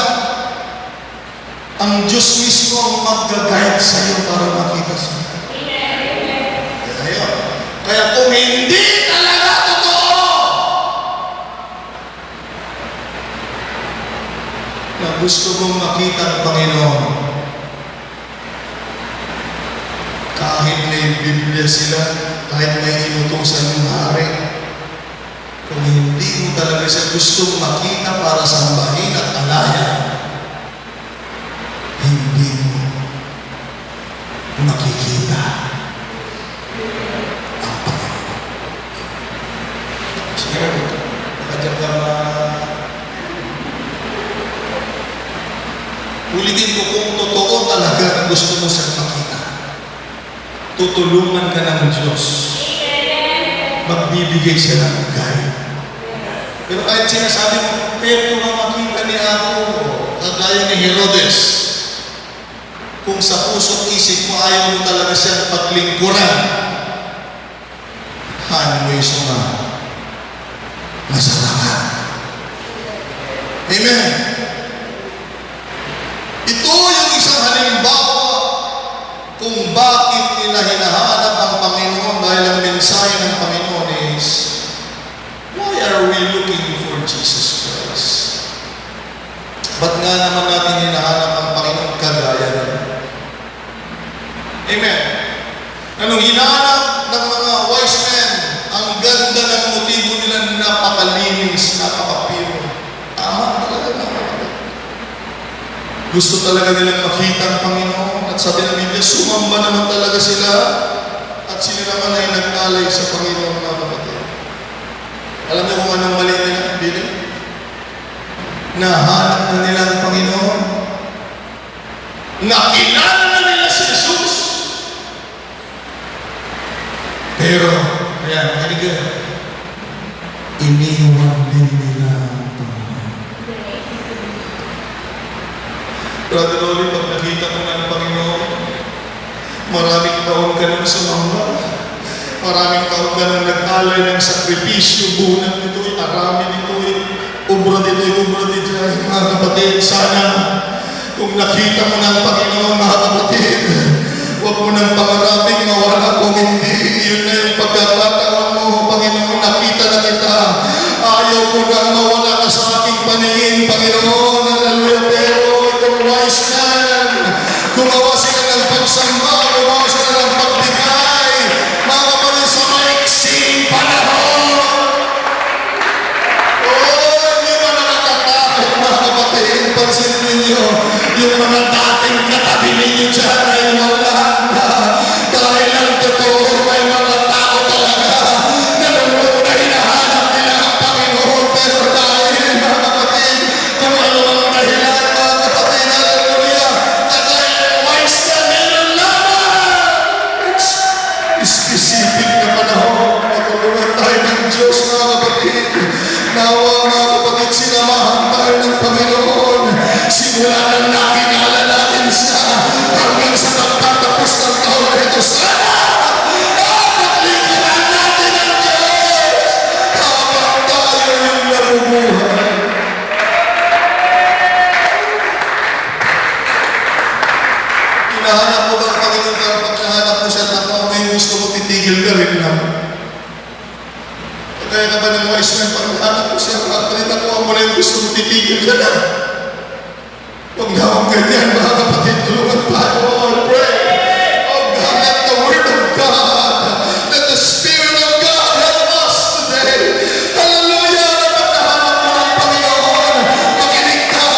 ang Diyos mismo ang mag-guide sa iyo para makita siya. Kaya kung hindi talaga totoo na gusto mong makita ang Panginoon, kahit may Biblia sila, kahit may inutusan ng hari, kung hindi mo talaga siya gustong makita para sambahin at alayan, hindi mo makikita ang Panginoon. Sige na, nakadyan ka ulitin ko, kung totoo talaga na gusto mo siyang makita, tutulungan ka ng Diyos. Magbibigay siya ng guide. Pero kahit sinasabi mo, pero makita ni ako, kagaya ni Herodes, kung sa puso't isip mo ayaw mo talaga siyang paglingkuran, haan mo yung suma, masalaman. Amen. Ito yung isang halimbawa kung bakit nila hinahanap ang Panginoon, dahil ang mensahe ng Panginoon is, why are we looking for Jesus Christ? Amen. Anong hinahanap ng mga wise men? Ang ganda ng motibo nila, napakalinis, napakapiro. Tama talaga na. Gusto talaga nilang makita ang Panginoon. At sabi ng Biblia, sumamba naman talaga sila. At sila naman ay nag-alay sa Panginoon, mga kapatid. Alam niyo kung anong mali nila? Bili? Nahanap na nila ang Panginoon. Nakilala na nila si Jesus. Pero, ayan, makinig ka. Iniwan din nila ang Panginoon. Brother Rolly, pag nakita ko ng Panginoon, maraming taon ka nang sumamba. Maraming taon ka nang nag-alay ng sakripisyo, bunan nito'y, arami nito'y, ubra dito'y, mga kapatid, sana, kung nakita mo ng Panginoon, mga kapatid, huwag mo nang pangaraping mawala kung hindi. Yun na yung pagkakataon mo, Panginoon, nakita na kita. Ayaw ko nang mawala ka sa aking paningin, Panginoon. Hallelujah. Pero itong wise man, gumawa sila ng pagsamba, gumawa sila ng pagbigay, mga kapatid, sa maiksing panahon. Oh, hindi ba nakakatakot, mga kapatid? Pansinin ninyo, yung mga dating katabi ninyo dyan ay wala na. Dahil ang totoo, may mga tao talaga na nung hinahanap nila ang Panginoon. Pero dahil, mga kapatid, kung ano ang dahilan, mga kapatid, hallelujah, na dahil ang wise na meron lamang specific na panahon, matulungan tayo ng Diyos, mga kapatid. Nawa, mga kapatid, sinamahan tayo ng Panginoon. Simula nang nakilala natin siya hanggang sa pagtatapos ng taon na ito. Sana napaglingkuran natin ang Diyos habang tayo yung nabubuhay. Hinahanap mo ba ang Panginoon? Pero pag nahanap mo siya, tama may gusto mo, titigil ka rin lang. Kaya ka ba ng wise man, pag nahanap mo siya, nakuha mo na yung gusto mo, titigil ka na. Huwag na akong ganyan, mga kapatid, tulungan tayo. All pray. Oh God, let the word of God, let the Spirit of God help us today. Hallelujah! Kapag nahanap mo ng Panginoon, makinig ka.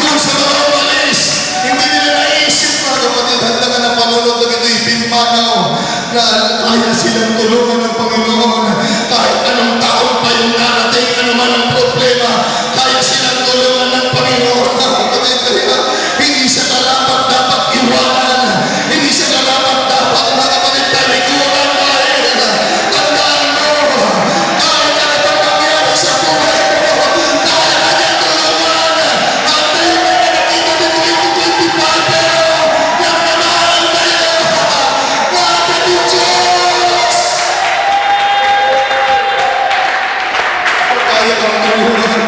Doon sa mga umalis, hindi nila naisip, mga kapatid, handa ka na panunod na ito'y pimpanaw na kaya silang tulungan ng Panginoon. Kahit anong taon pa yung narating, anuman ang problema, kaya silang tulungan ng Panginoon. Kaya hindi siya dapat iwanan. Hindi siya dapat mga kapatid talikuran dahil tandaan mo, kahit ano pang mangyari sa buhay mo, kaya ka niya tulungan. Ang tayo na nakita ng 2025, pero yung naman tayo, bakit yung Diyos? Kaya kang tulungan.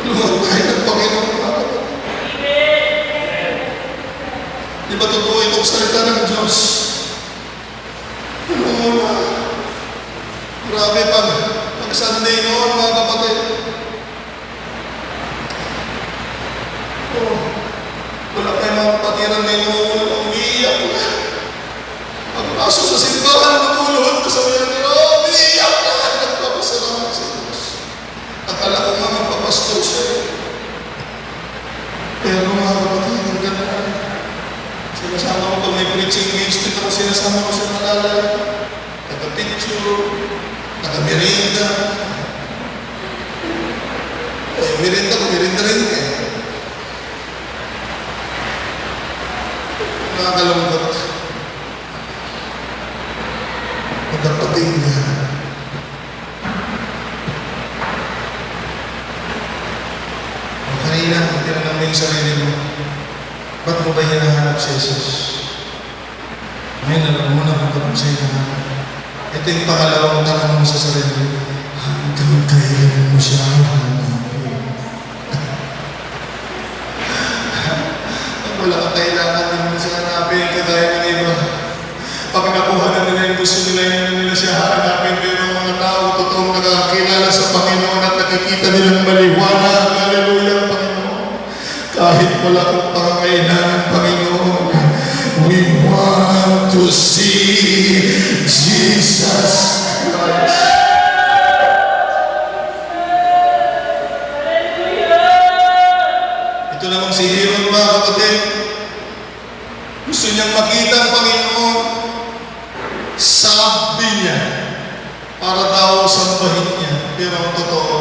Tulungan tayo ng Panginoon, mga kapatid. Di ba totoo itong salita ng Diyos? Tulungan na. Grabe pag Sunday noon, mga kapatid. Oh, wala kayo mga kapatiran na inuulan, umiiyak na. Pagpasok sa simbahan, matulog, kasabihan nila, umiiyak na. Nagpapasalamat sa Diyos. Akala ko nga magpapastor siya. Pero mga kapatid, ang ganda. Sinasama ko pag may preaching ministry ako, sinasama ko siya nalalay. Nagka-picture, nagka-merinda. Eh, merinda rin eh. Nakakalungkot. Magkapatid niya. Kanina, tinanong mo yung sarili mo, ba't mo ba hinahanap si Jesus? Ngayon, alam mo na kung ba't mo siya hinahanap. Ito yung pangalawang tanong mo sa sarili mo, hanggang kailan mo siya hanapin? Wala kang kailangan din mo siya hanapin, kagaya ng iba. Pag nakuha na nila yung gusto nila, yun na nila siya hanapin, pero mga tao totoong nakakilala sa Panginoon at nakikita nilang maliwanag. Hallelujah, Panginoon. kahit wala kang pangangailangan, Panginoon, we want to see Jesus Christ. Ito namang si Herod, mga kapatid. Gusto niyang makita ang Panginoon. Sabi niya, para daw sambahin niya. Pero ang totoo,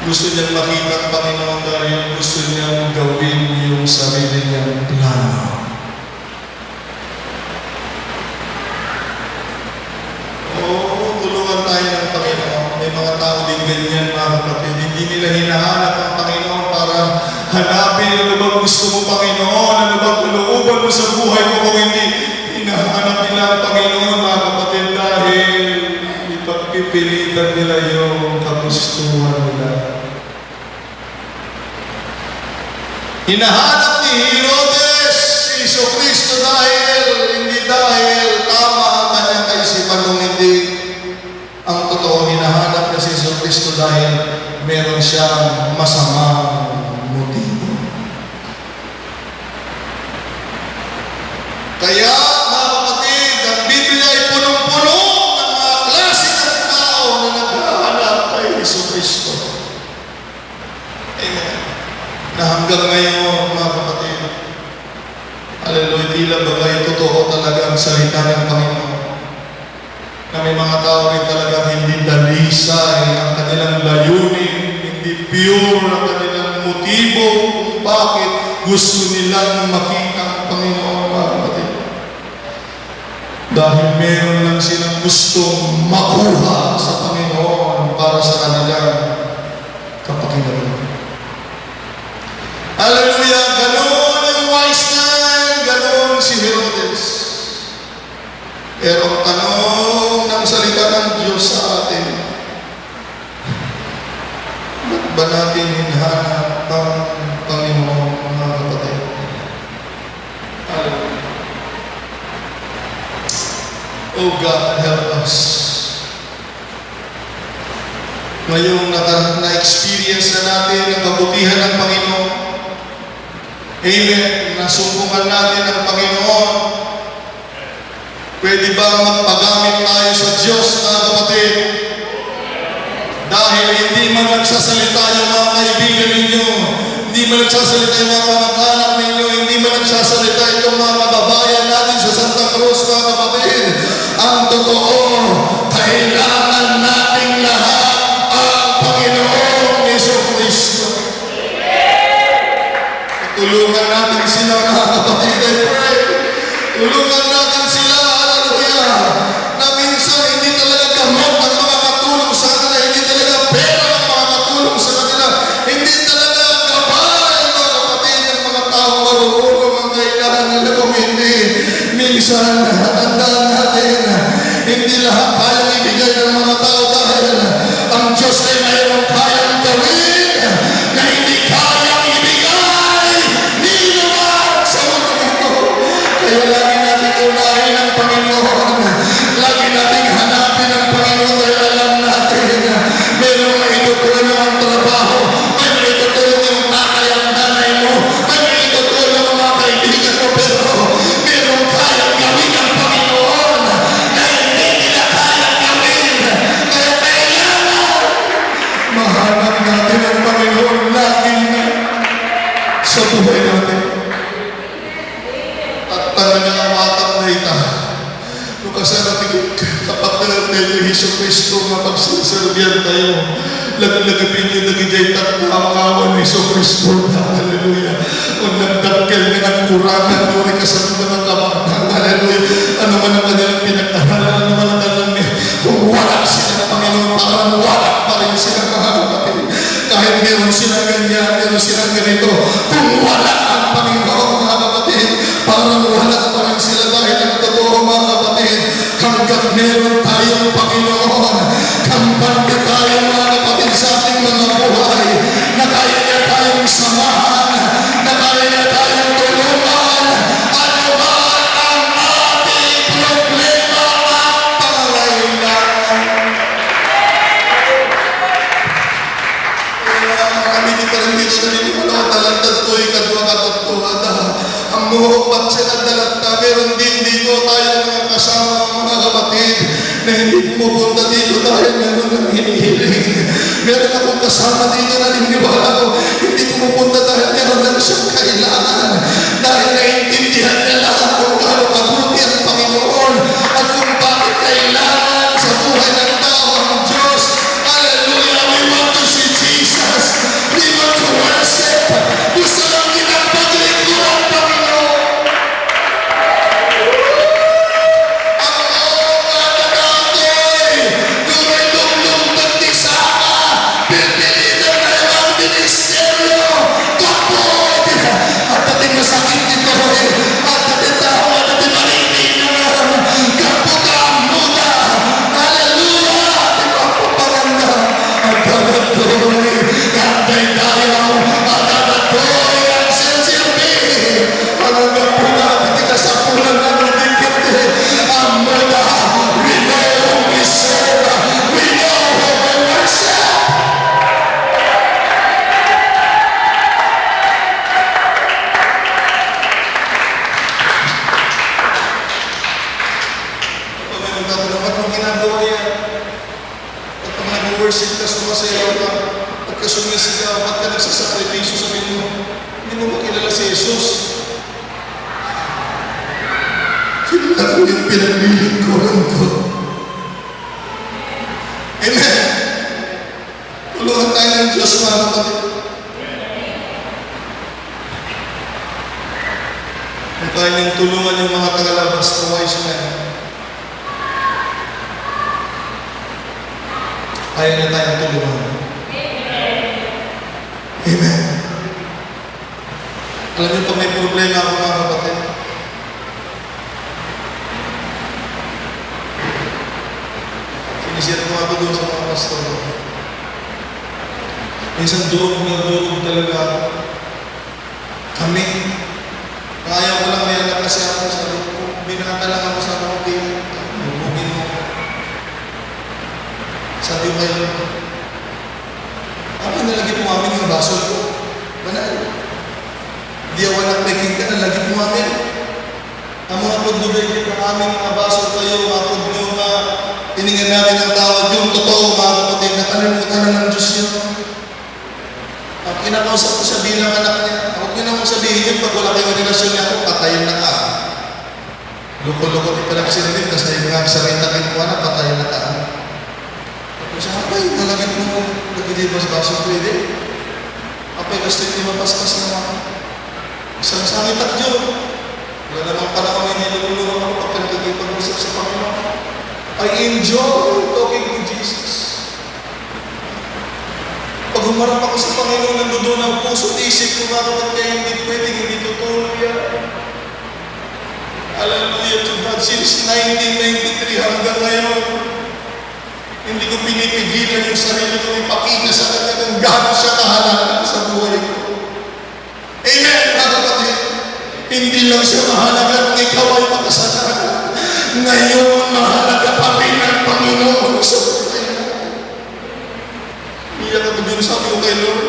gusto niyang makita ang Panginoon dahil gusto niyang gawin yung sarili niyang plano. Oo, tulungan tayo ng Panginoon. May mga tao din ganyan, mga kapatid. Hindi nila hinahanap ang Panginoon para hanapin ano bang gusto mo, Panginoon, ano bang kalooban mo sa buhay mo. Kung hindi, hinahanap nila ang Panginoon, mga kapatid, dahil ipagpipilitan nila yung kagustuhan nila. Hinahanap ni Herodes si Jesucristo hindi dahil tama ang kanyang kaisipan, kung hindi ang totoo, hinahanap niya si Jesucristo dahil meron siyang masamang motibo. Kaya, mga kapatid, ang Biblia ay punong-puno ng mga klase ng tao na naghahanap kay Jesucristo. Amen. Na hanggang ngayon, mga kapatid, hallelujah, tila bagay totoo talaga ang salita ng Panginoon. Na may mga tao rin talagang hindi dalisay ang kanilang layunin, hindi pure ang kanilang motibo kung bakit gusto nilang makita ang Panginoon, mga kapatid. Dahil meron lang silang gustong makuha sa Panginoon para sa kanilang kapakinabangan. Hallelujah! Ganon yung wise man, ganon si Herodes. Pero ang tanong ng salita ng Diyos sa atin, ba't ba natin hinahanap ang Panginoon, mga kapatid? Hallelujah! Oh God, help us. Ngayong na-experience na natin ang kabutihan ng Panginoon, amen, nasumbungan natin ang Panginoon, pwede ba magpagamit tayo sa Diyos, mga kapatid? Dahil hindi man nagsasalita yung mga kaibigan ninyo, hindi man nagsasalita yung mga kamag-anak ninyo, hindi man nagsasalita itong mga kababayan natin sa Santa Cruz, mga kapatid. Ang totoo, kailangan nating lahat ang Panginoong Jesucristo. Tulungan natin sila, mga kapatid, I pray. Tulungan natin sila, hallelujah, na minsan hindi talaga gamot ang makakatulong sa kanila, hindi talaga pera ang makakatulong sa kanila, hindi talaga gabay, mga kapatid, ang mga tao marunong ang kailangan nila, kung hindi. Minsan, tandaan natin, hindi lahat kayang ibigay ng mga tao dahil ang Diyos ay mayroong kayang gawin na hindi kayang ibigay ni naman sa mundo ito. Kaya lagi natin unahin ang Panginoon. Lagi natin hanapin ang Panginoon dahil alam natin merong maitutulong ang trabaho, may maitutulong yung tatay ang nanay mo, may maitutulong ang mga kaibigan mo, pero merong kayang gawin ang Panginoon na hindi nila kayang gawin. Kaya kailangan mahanap natin ang Panginoon lagi sa buhay natin. At tangan ng awatang na ita, lukasan natin kapag natin yung Jesucristo nga pagsasalbihan tayo, lagagapin niyo nagigay tatakawan ni Jesucristo. Hallelujah. Kung nagdakkel ka ng kurangan, nuri ka sa mga kamatang. Hallelujah. Ano man ang kanilang pinag-aralan, ano man ang kanilang kung wala sila ng Panginoon, parang wala pa rin sila, mga kapatid. Kahit meron silang ganyan, meron silang ganito, kung wala ang Panginoon, mga kapatid, parang wala pa rin sila. Dahil ang totoo, mga kapatid, hanggang meron tayong Panginoon, kampante tayo, mga kapatid, sa ating mga buhay, na kaya niya tayong samahan, na kaya niya tayong tulungan, ano man ang ating problema at pangangailangan. Kaya kami di pa rin dito naniniwala ko talantad to, ikadwa katatuwa na. Ang muhupat siya ng dalanta, meron din dito tayong mga kasama, mga kapatid, na hindi pumupunta dito dahil meron ng hinihiling. Meron akong kasama dito na naniniwala ko, hindi pumupunta dahil meron lang siyang kailangan. Dahil naiintindihan niya lahat kung gaano kabuti ang Panginoon at kung bakit kailangan sa buhay ng tao ang Diyos. Hallelujah! We want to see Jesus. We want to worship. Gusto lang kitang paglingkuran ang Panginoon. Ang mga natin, kung may lumlum nagtisama, pipilitan na ibang ministeryo, kapod. At dating masakit nito at dating tao, at dating manindigan, kapod ang muda. Hallelujah! Ating magpapaganda. At dadatoy, kanday tayo, at dadatoy ang silsilbi. Hanggang po natin ikasapulan na ng dikit. Ang muda, we know who we serve. We know who we worship. Pag may nagtatanong, ba't mo ginagawa yan? At pag nag-worship ka, sumasayaw ka, at ka sumisigaw, ba't ka nagsasakripisyo sa inyo? Hindi mo makilala si Jesus. Sila ko yung pinaglilingkuran ko. Amen. Tulungan tayo ng Diyos, mga kapatid. Kung kaya niyong tulungan yung mga tagalabas na wise men, kaya niya tayong tulungan. Amen. Alam niyo, pag may problema ako, mga kapatid, sinisir ko ako doon sa mga pastor. Minsan doon talaga kami. Kaya ko lang may anak kasi ako. Sabi ko, binata lang ako sa mga tingin. Bubugin mo. Sabi ko kayo, ako nalagi pumamin yung baso ko. Banal. Di ako nagpeking ka, nalagi pumamin. Ang mga pagdubay ng aming mga baso kayo, mga pagdubay na hiningan natin ang tawad, yung totoo, mga kapatid, nakalimutan na ng Diyos yun. Ang kinakausap ko sa bilang anak niya, huwag niyo naman sabihin yun, pag wala kayong relasyon niya ako, patayin na ka. Loko-loko din pala kasi rin, kasi yung mga sarita kinuha na, patayin na ka. Tapos siya, apay, nalagyan mo, nagdibas-baso pwede. Apay, gusto yung mapaspas naman. Isang sangit at Diyo. Wala namang panahon na nilulungan ako pag pinagkikipag-usap sa Panginoon. I enjoy talking to Jesus. Pag humarap ako sa Panginoon, nandoon ang puso at isip ko, mga kapatid, kaya hindi pwedeng, hindi tutulog yan. Hallelujah to God. Since 1993 hanggang ngayon, hindi ko pinipigilan yung sarili ko ipakita sa kanya kung gaano siya kahalaga sa buhay ko. Amen, mga kapatid. Hindi lang siya mahalaga kung ikaw ay makasalanan. Ngayon, mahalaga pa rin ang Panginoon sa buhay mo. Iyak ako dun, sabi ko kay Lord,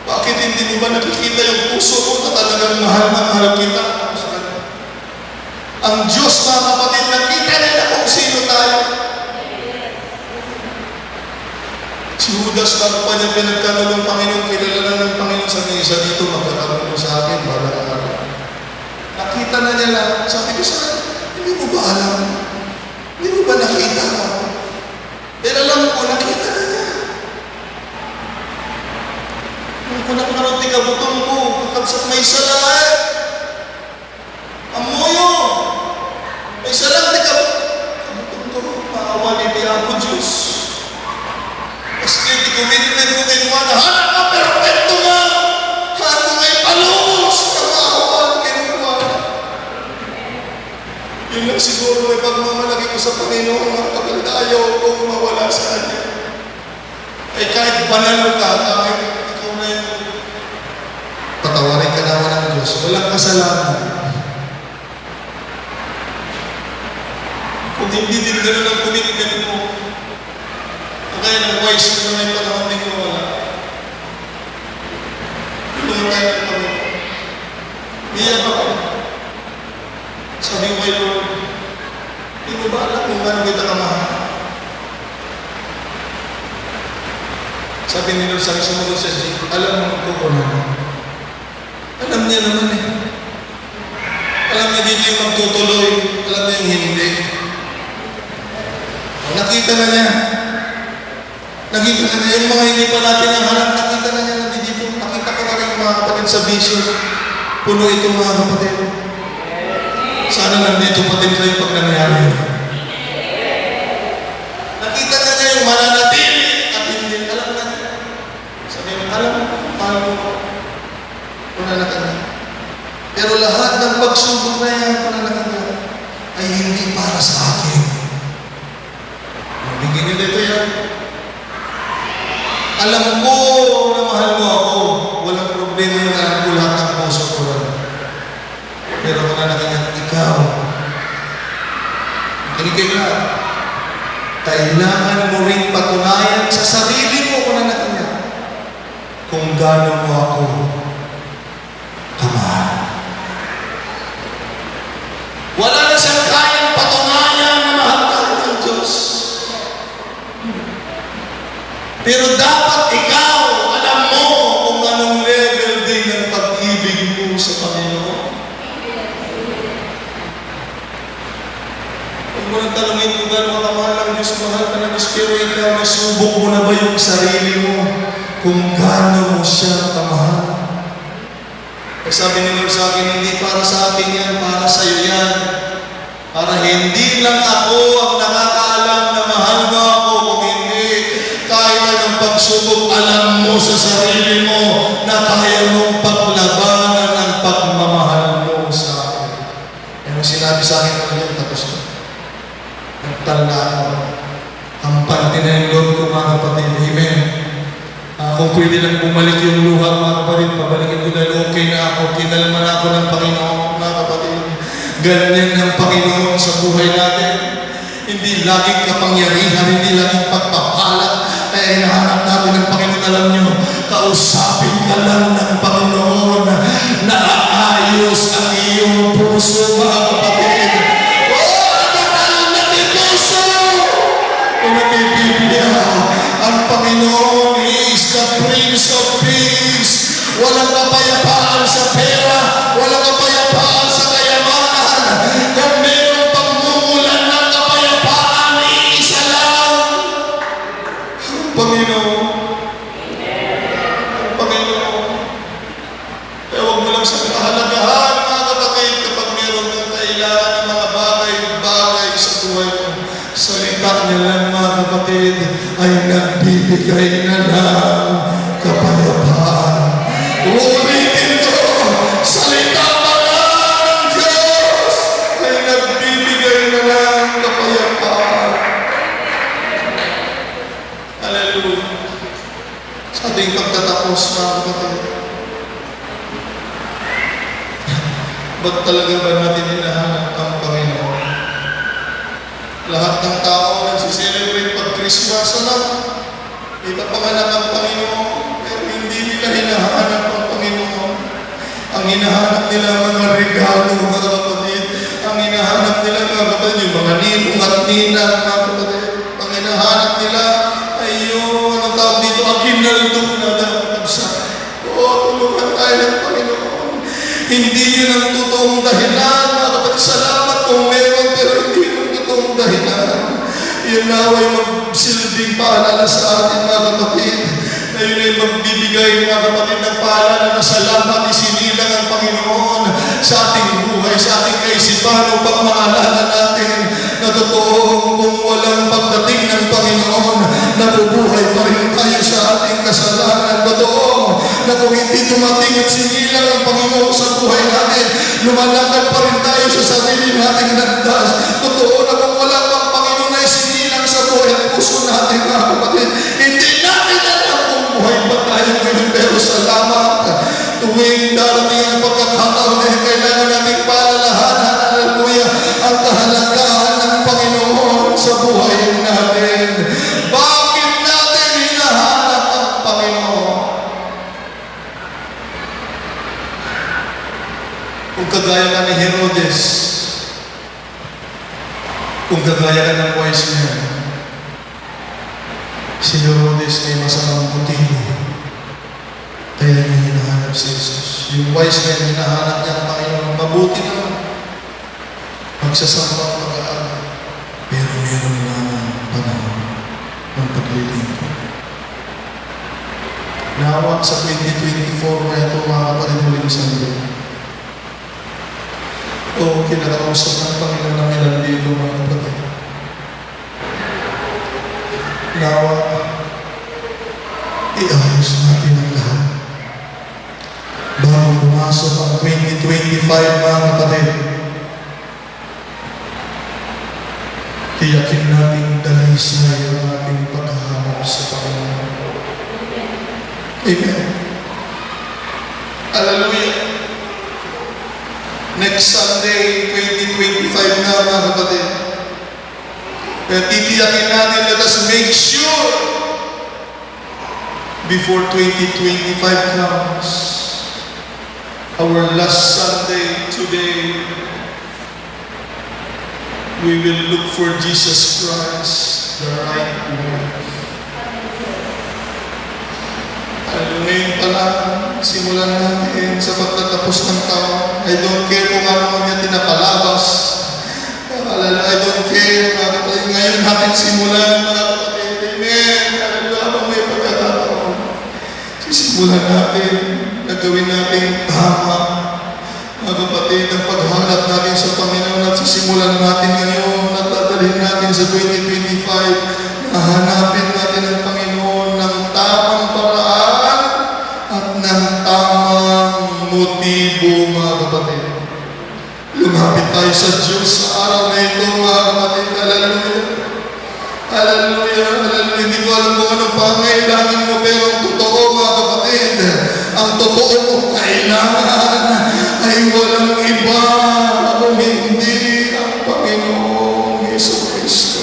bakit hindi mo ba nakikita yung puso mo na talagang mahal na mahal kita? Ang Diyos, mga kapatid, nakita nila kung sino tayo. Si Judas, bago pa niya pinagkaroon ng Panginoon, kilala na ng Panginoon, sabi isa dito, magkakaroon sa akin, balang araw. Nakita na niya lang, sabi ko sa akin, hindi mo ba alam? Hindi mo ba nakita mo? Pero alam ko, nakita na niya. Kung kunak-narot ka butong ko, kakabsat may salaan. Amoyo. May salang di ka butong ko, maawa ni ako, Diyos. Kasi di commitment ko kay Juan, hanap ka perfecto nga. Hanap ko ngay palumos na maawan kay Juan. Yun lang siguro may pagmamalaki ko sa Panginoon, mga kapatid, ayaw kong mawala sa Kanya. Ay kahit banal ka, kahit ikaw na yung patawarin ka naman ng Diyos, walang kasalanan. Kung hindi din gano'n ang commitment mo, kaya ng wise na may panahon din ko wala. Iyak ako. Sabi ko kay Lord, hindi mo ba alam kung gano'n kita kamahal? Sabi ni Lord sa akin, sumunod sa Jake, alam mo magkukunan. Alam niya naman eh. Alam niya dito yung magtutuloy. Alam niya yung hindi. Nakita na niya. Nakita na niya. Yung mga hindi pa natin ang hanap, nakita na niya na dito. Nakita ko na rin mga kapatid sa vision. Puno ito mga kapatid. Sana nandito pa din kayo pag nangyari. Nakita na niya yung mananatili at hindi. Alam na niya. Sabi mo, alam mo, paano mo? Pananakan niya. Pero lahat ng pagsubok na yan, pananakan niya, ay hindi para sa akin. Bigyan niyo dito yan. Alam ko na mahal mo ako. Walang problema yung alam ko lahat ng puso ko lang. Pero pananakan niya, ikaw, kinig ka, kailangan mo rin patunayan sa sarili mo, pananakan niya, kung gaano mo ako kamahal. Wala na siyang kayang patunayan na mahal tayo ng Diyos. Pero dapat ikaw, alam mo kung anong level din ng pag-ibig mo sa Panginoon. Huwag mo nang talungin kung gano'n ka kamahal ng Diyos, mahal ka ng Diyos, pero ikaw, nasubok mo na ba yung sarili mo kung gano'n mo siya kamahal? Sabi ni Lord sa akin, hindi para sa akin yan, para sa iyo yan. Para hindi lang ako ang nakakaalam na mahal mo ako, kung hindi, kahit anong pagsubok, alam mo sa sarili mo na kaya mong paglabanan ang pagmamahal mo sa akin. Yung sinabi sa akin ng Lord, tapos na. Nagtanda ako. Ang parte na yung Lord ko, mga kapatid. Amen. Kung pwede lang bumalik yung luha, mga kapatid, pabalikin ko dahil okay na ako, kinalman ako ng Panginoon, mga kapatid. Ganyan ang Panginoon sa buhay natin. Hindi laging kapangyarihan, hindi laging pagpapala. Kaya hinahanap natin ng Panginoon, alam nyo, kausapin ka lang ng Panginoon na aayos ang iyong puso, mga kapatid. Ang Panginoon is the Prince of Peace. Walang kapayapaan sa pera, walang kapayapaan sa kayamanan. Kung mayroong pagmumulan ng kapayapaan, iisa lang. Ang Panginoon. Ang Panginoon. Kaya huwag mo lang sa kahalagahan, mga kapatid, kapag mayroong ng kailangan ng mga bagay sa buhay mo. Salita niya lang, mga kapatid, ay nagbibigay na ng kapayapaan. Ulitin ko, salita pa lang ng Diyos ay nagbibigay na ng kapayapaan. Hallelujah. Sa ating pagtatapos, mga kapatid, ba't talaga ba natin hinahanap ang Panginoon? Lahat ng tao nagsiselebrate pag Christmas, ano? Ipapanganak ang Panginoon, pero hindi nila hinahanap ang Panginoon. Ang hinahanap nila mga regalo, mga kapatid. Ang hinahanap nila, mga kapatid, yung mga ninong at ninang, mga kapatid. Ang hinahanap nila ay yung, anong tawag dito, akinaldo na dapat. Tulungan tayo ng Panginoon. Hindi yun ang totoong dahilan, mga kapatid. Salamat kung meron, pero hindi yung totoong dahilan. Yan na ay magsilbing paalala sa atin, mga kapatid, na yun ay magbibigay, mga kapatid, ng paalala na salamat, isinilang ang Panginoon sa ating buhay, sa ating kaisipan, upang maalala natin na totoo kung walang pagdating ng Panginoon, nabubuhay pa rin tayo sa ating kasalanan. Totoo na kung hindi dumating at sinilang ang Panginoon sa buhay natin, lumalakad pa rin tayo sa sarili nating landas. Totoo na kung wala pang Panginoon na isinilang sa buhay at puso natin, mga kapatid, hindi natin alam kung buhay pa tayo ngayon. Pero salamat, tuwing darating ang pagkakataon na kailangan nating paalalahanan, hallelujah, ang kahalagahan ng Panginoon sa buhay natin. Bakit natin hinahanap ang Panginoon? Kung kagaya ka ni Herodes, kung kagaya ka ng wise man, si Herodes ay masamang butino. Kaya niya hinahanap si Jesus. Yung wise man, hinahanap niya ang Panginoon. Mabuti naman. Magsasambang pag-aaral. Pero meron naman panahon ng paglilingkod. Nawa sa 2024 na ito, mga kapatid, huling sandali. O kinakausap ng Panginoon ng ilang libo, mga kapatid. Nawa, iayos natin ang lahat. Bago pumasok ang 2025, mga kapatid, tiyakin natin dalisay ang ating paghahanap sa Panginoon. Amen. Hallelujah. Next Sunday, 2025 na, mga kapatid. Kaya titiyakin natin, let us make sure before 2025 comes, our last Sunday today, we will look for Jesus Christ, the right way. Ngayon pa lang, simulan natin sa pagtatapos ng taon. I don't care kung ano niya tinapalabas. I don't care, mga kapatid. Ngayon natin simulan, mga kapatid. Amen. Habang may pagkakataon, sisimulan natin, nagawin natin tama. Mga kapatid, ang paghanap natin sa Panginoon at sisimulan natin ngayon at dadalhin natin sa 2025. Hanapin natin ang Panginoon ng tamang paraan at ng tamang motibo, mga kapatid. Lumapit tayo sa Diyos sa araw na ito, mga kapatid. Hallelujah. Hallelujah. Hallelujah. Hindi ko alam kung anong pangailangan mo, pero ang totoo, mga kapatid, ang totoo mong kailangan ay walang iba kung hindi ang Panginoong Yesu Cristo.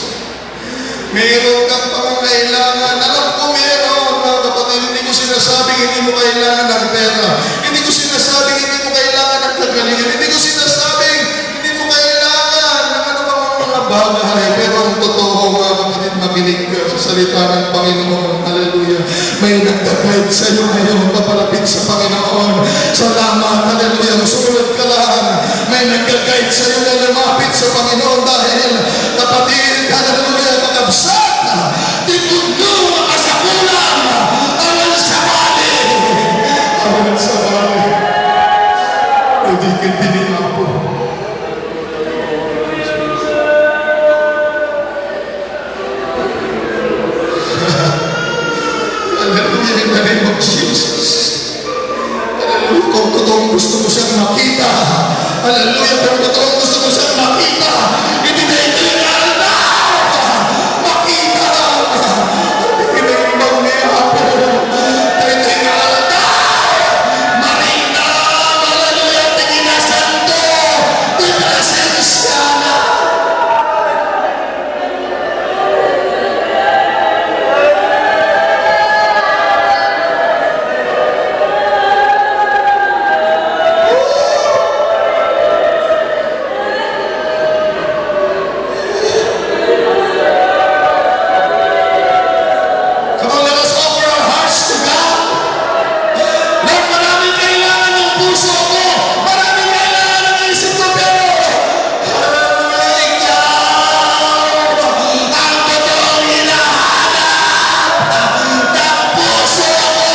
Meron kang pangangailangan. Alam ko meron, mga kapatid. Hindi ko sinasabing hindi mo kailangan ng pera. Hindi ko sinasabing hindi mo kailangan ng kagalingan. Hindi ko sinasabing hindi mo kailangan ng ano bang mga bagay. Pero ang totoo, mga kapatid, makinig ka sa salita ng Panginoon. Hallelujah. May nagda-guide sa iyo ngayon papalapit sa Panginoon. Salamat. Hallelujah. Sumunod ka lang. May nagda-guide sa iyo na lumapit sa Panginoon dahil kapatid, hallelujah, kakabsat. Titundo ang kasakulan. Awan sa bali. Awan sa bali. Hindi ka tiniapo. Hallelujah, in the name of Jesus. Hallelujah, kung totoong gusto mo siyang makita. Hallelujah, kung totoong gusto mo siyang makita. Hindi na itingal na. Makita. Hindi kinaimbang niya ako. Itingal na. Marina. Hallelujah, tingin na santo. Ipresensya na. Come on, let us offer our hearts to God. Lord, maraming kailangan ng puso ko. Maraming kailangan ng isip ko, pero hallelujah, ikaw ang totoong hinahanap ng puso ko.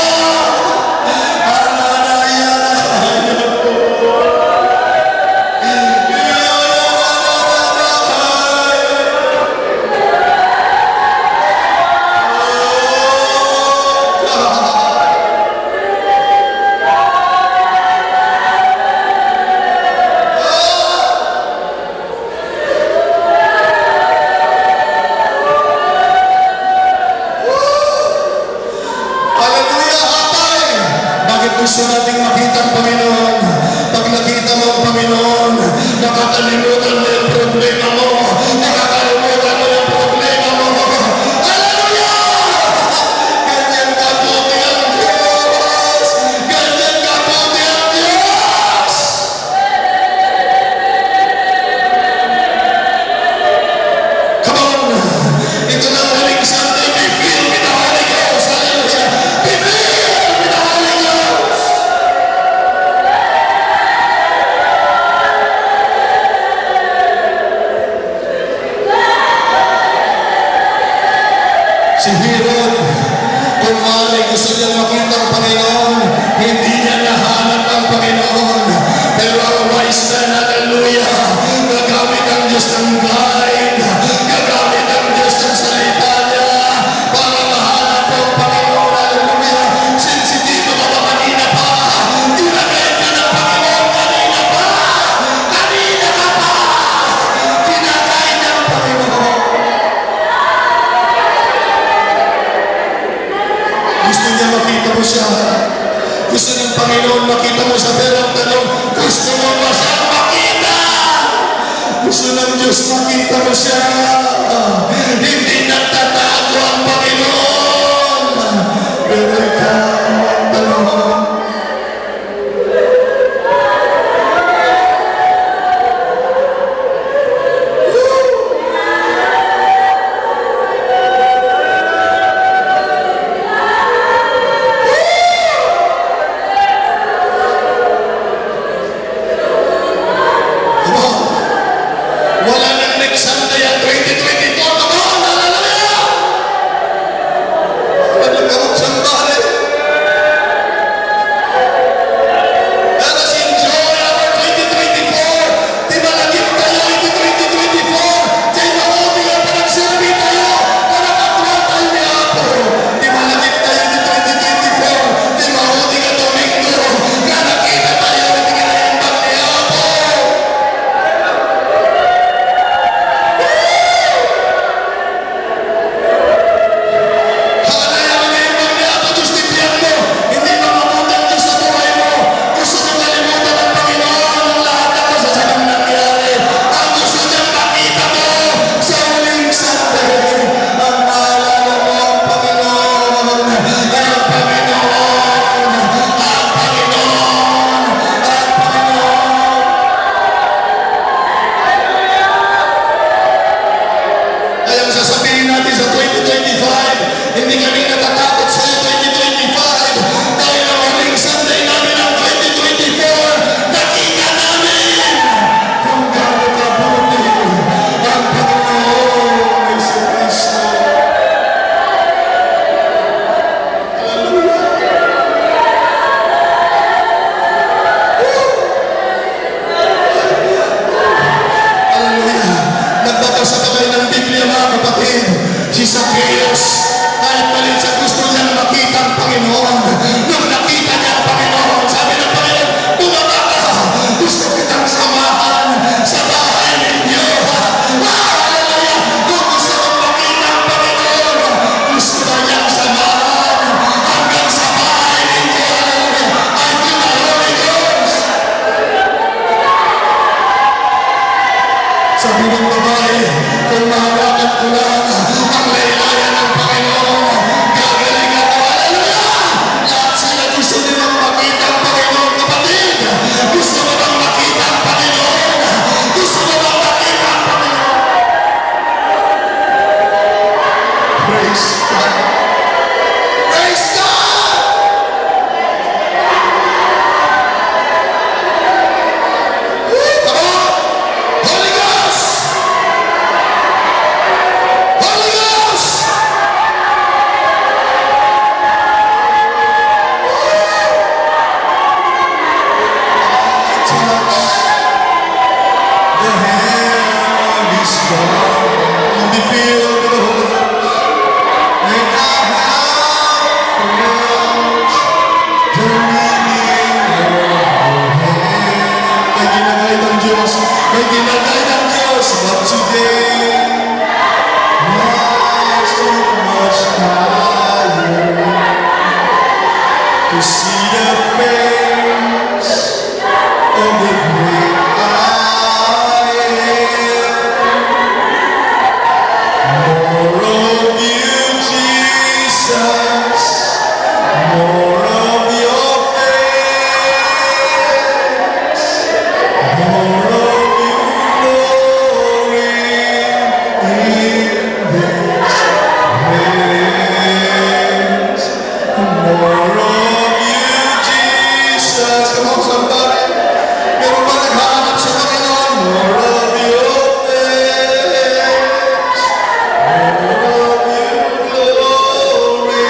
Hallelujah, hatay! Bakit gusto nating makita ang Panginoon? Pag nakita mo ang Panginoon, nakakalimutan mo yung problema mo. Nakakalimutan mo yung problema mo. Hallelujah! Ganyan kabuti ang Diyos! Ganyan kabuti ang Diyos! kung maaari gusto niyang makita ang Panginoon, hindi niya nahanap ang Panginoon. Pero ang wise man, hallelujah, gagamit ang Diyos ng guide, gagamit ang Diyos ng salita niya para mahanap ang Panginoon, hallelujah. Sensitibo ka ba kanina pa? Tinagay ka ng Panginoon kanina pa! Kanina ka pa! Tinagay ng Panginoon. Gusto niya makita mo siya. Gusto ng Panginoon makita mo sa perang tanong. Gusto mo ba siyang makita? Gusto ng Diyos makita mo siya. Hindi nagtatago ang Panginoon. Pero ikaw ang tanong. Wala nang next Sunday ang 2024. Come on, hallelujah! Nagkamot siyang bahay. Let us enjoy our 2024. Di malagip tayo ito 2024. Di mahuti nga pa nagsilbi tayo. Nakakatuwa tayo ni Apo. Di malagip tayo ito 2024. Di mahuti nga Domingo. Nga nakita tayo ito kinaimbang ni Apo. Kaya ang sasabihin natin sa 2025, hindi kami natatakot sa 2025 dahil ang huling Sunday namin ang 2024, nakita namin kung gaano kabuti ang Panginoong Yesu Cristo. Hallelujah! Hallelujah! Nagbabasa pa kayo ng Biblia, mga kapatid. Si Zacchaeus, kahit malit sa gusto niyang makita ang Panginoon. Nung nakita niya ang Panginoon, sabi ng Panginoon, bumaba ka. Gusto kitang samahan sa bahay ninyo. Hallelujah! Kung gusto kong makita ang Panginoon, gusto na niyang samahan hanggang sa bahay ninyo. Hallelujah! I feel the Holy Ghost. Sabi ng babae, kung mahawakan ko lang ang laylayan ng Panginoon, gagaling ako. Hallelujah! Lahat sila gusto nilang makita ang Panginoon, kapatid. Gusto mo bang makita ang Panginoon? Gusto mo bang makita ang Panginoon? Praise God! Praise God! Come on! Holy Ghost! Holy Ghost! Touch the hand is gone. Let me feel the Holy Ghost. And I have felt the meaning of your hand. May ginagay ng Diyos. May ginagay ng Diyos. But today, was so much higher to see the face of the great I am. More of you, Jesus. More of your face. More of you, glory in this place. More of you, Jesus. Come on, somebody. Meron ba naghahanap sa Panginoon? More of your face. More of you, glory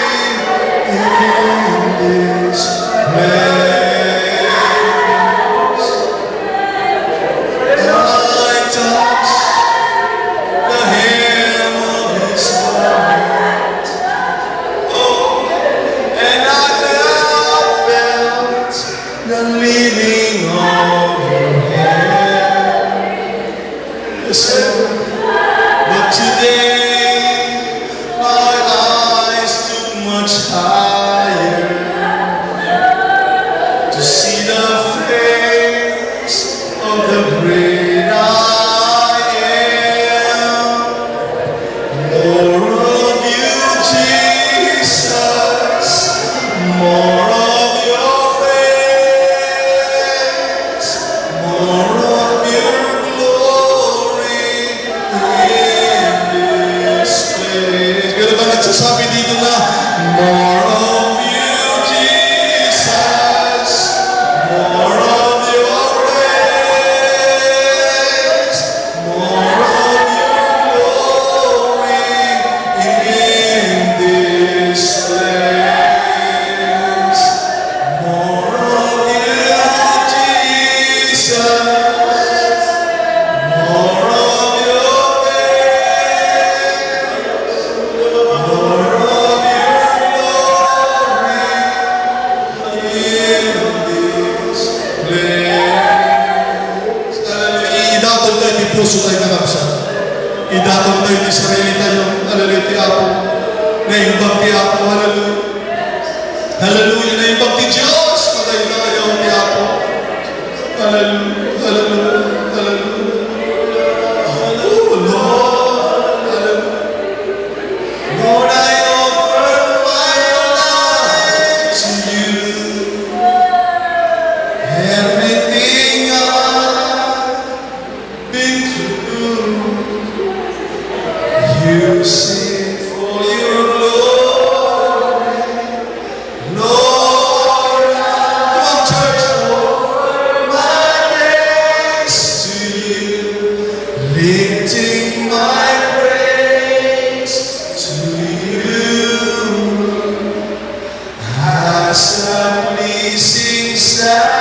Idaton tayo di sarili tayo. Hallelujah, ti Apo. Naimbang ti Apo, hallelujah. Hallelujah, naimbang ti Diyos. Madaydayaw ti Apo. Hallelujah, hallelujah, hallelujah. Oh, Lord, hallelujah. Lord, I offer my life to you. Everything I've been through, you sing for your glory. Lord, come on, church. My praise to you, lifting my praise to you as a pleasing sound.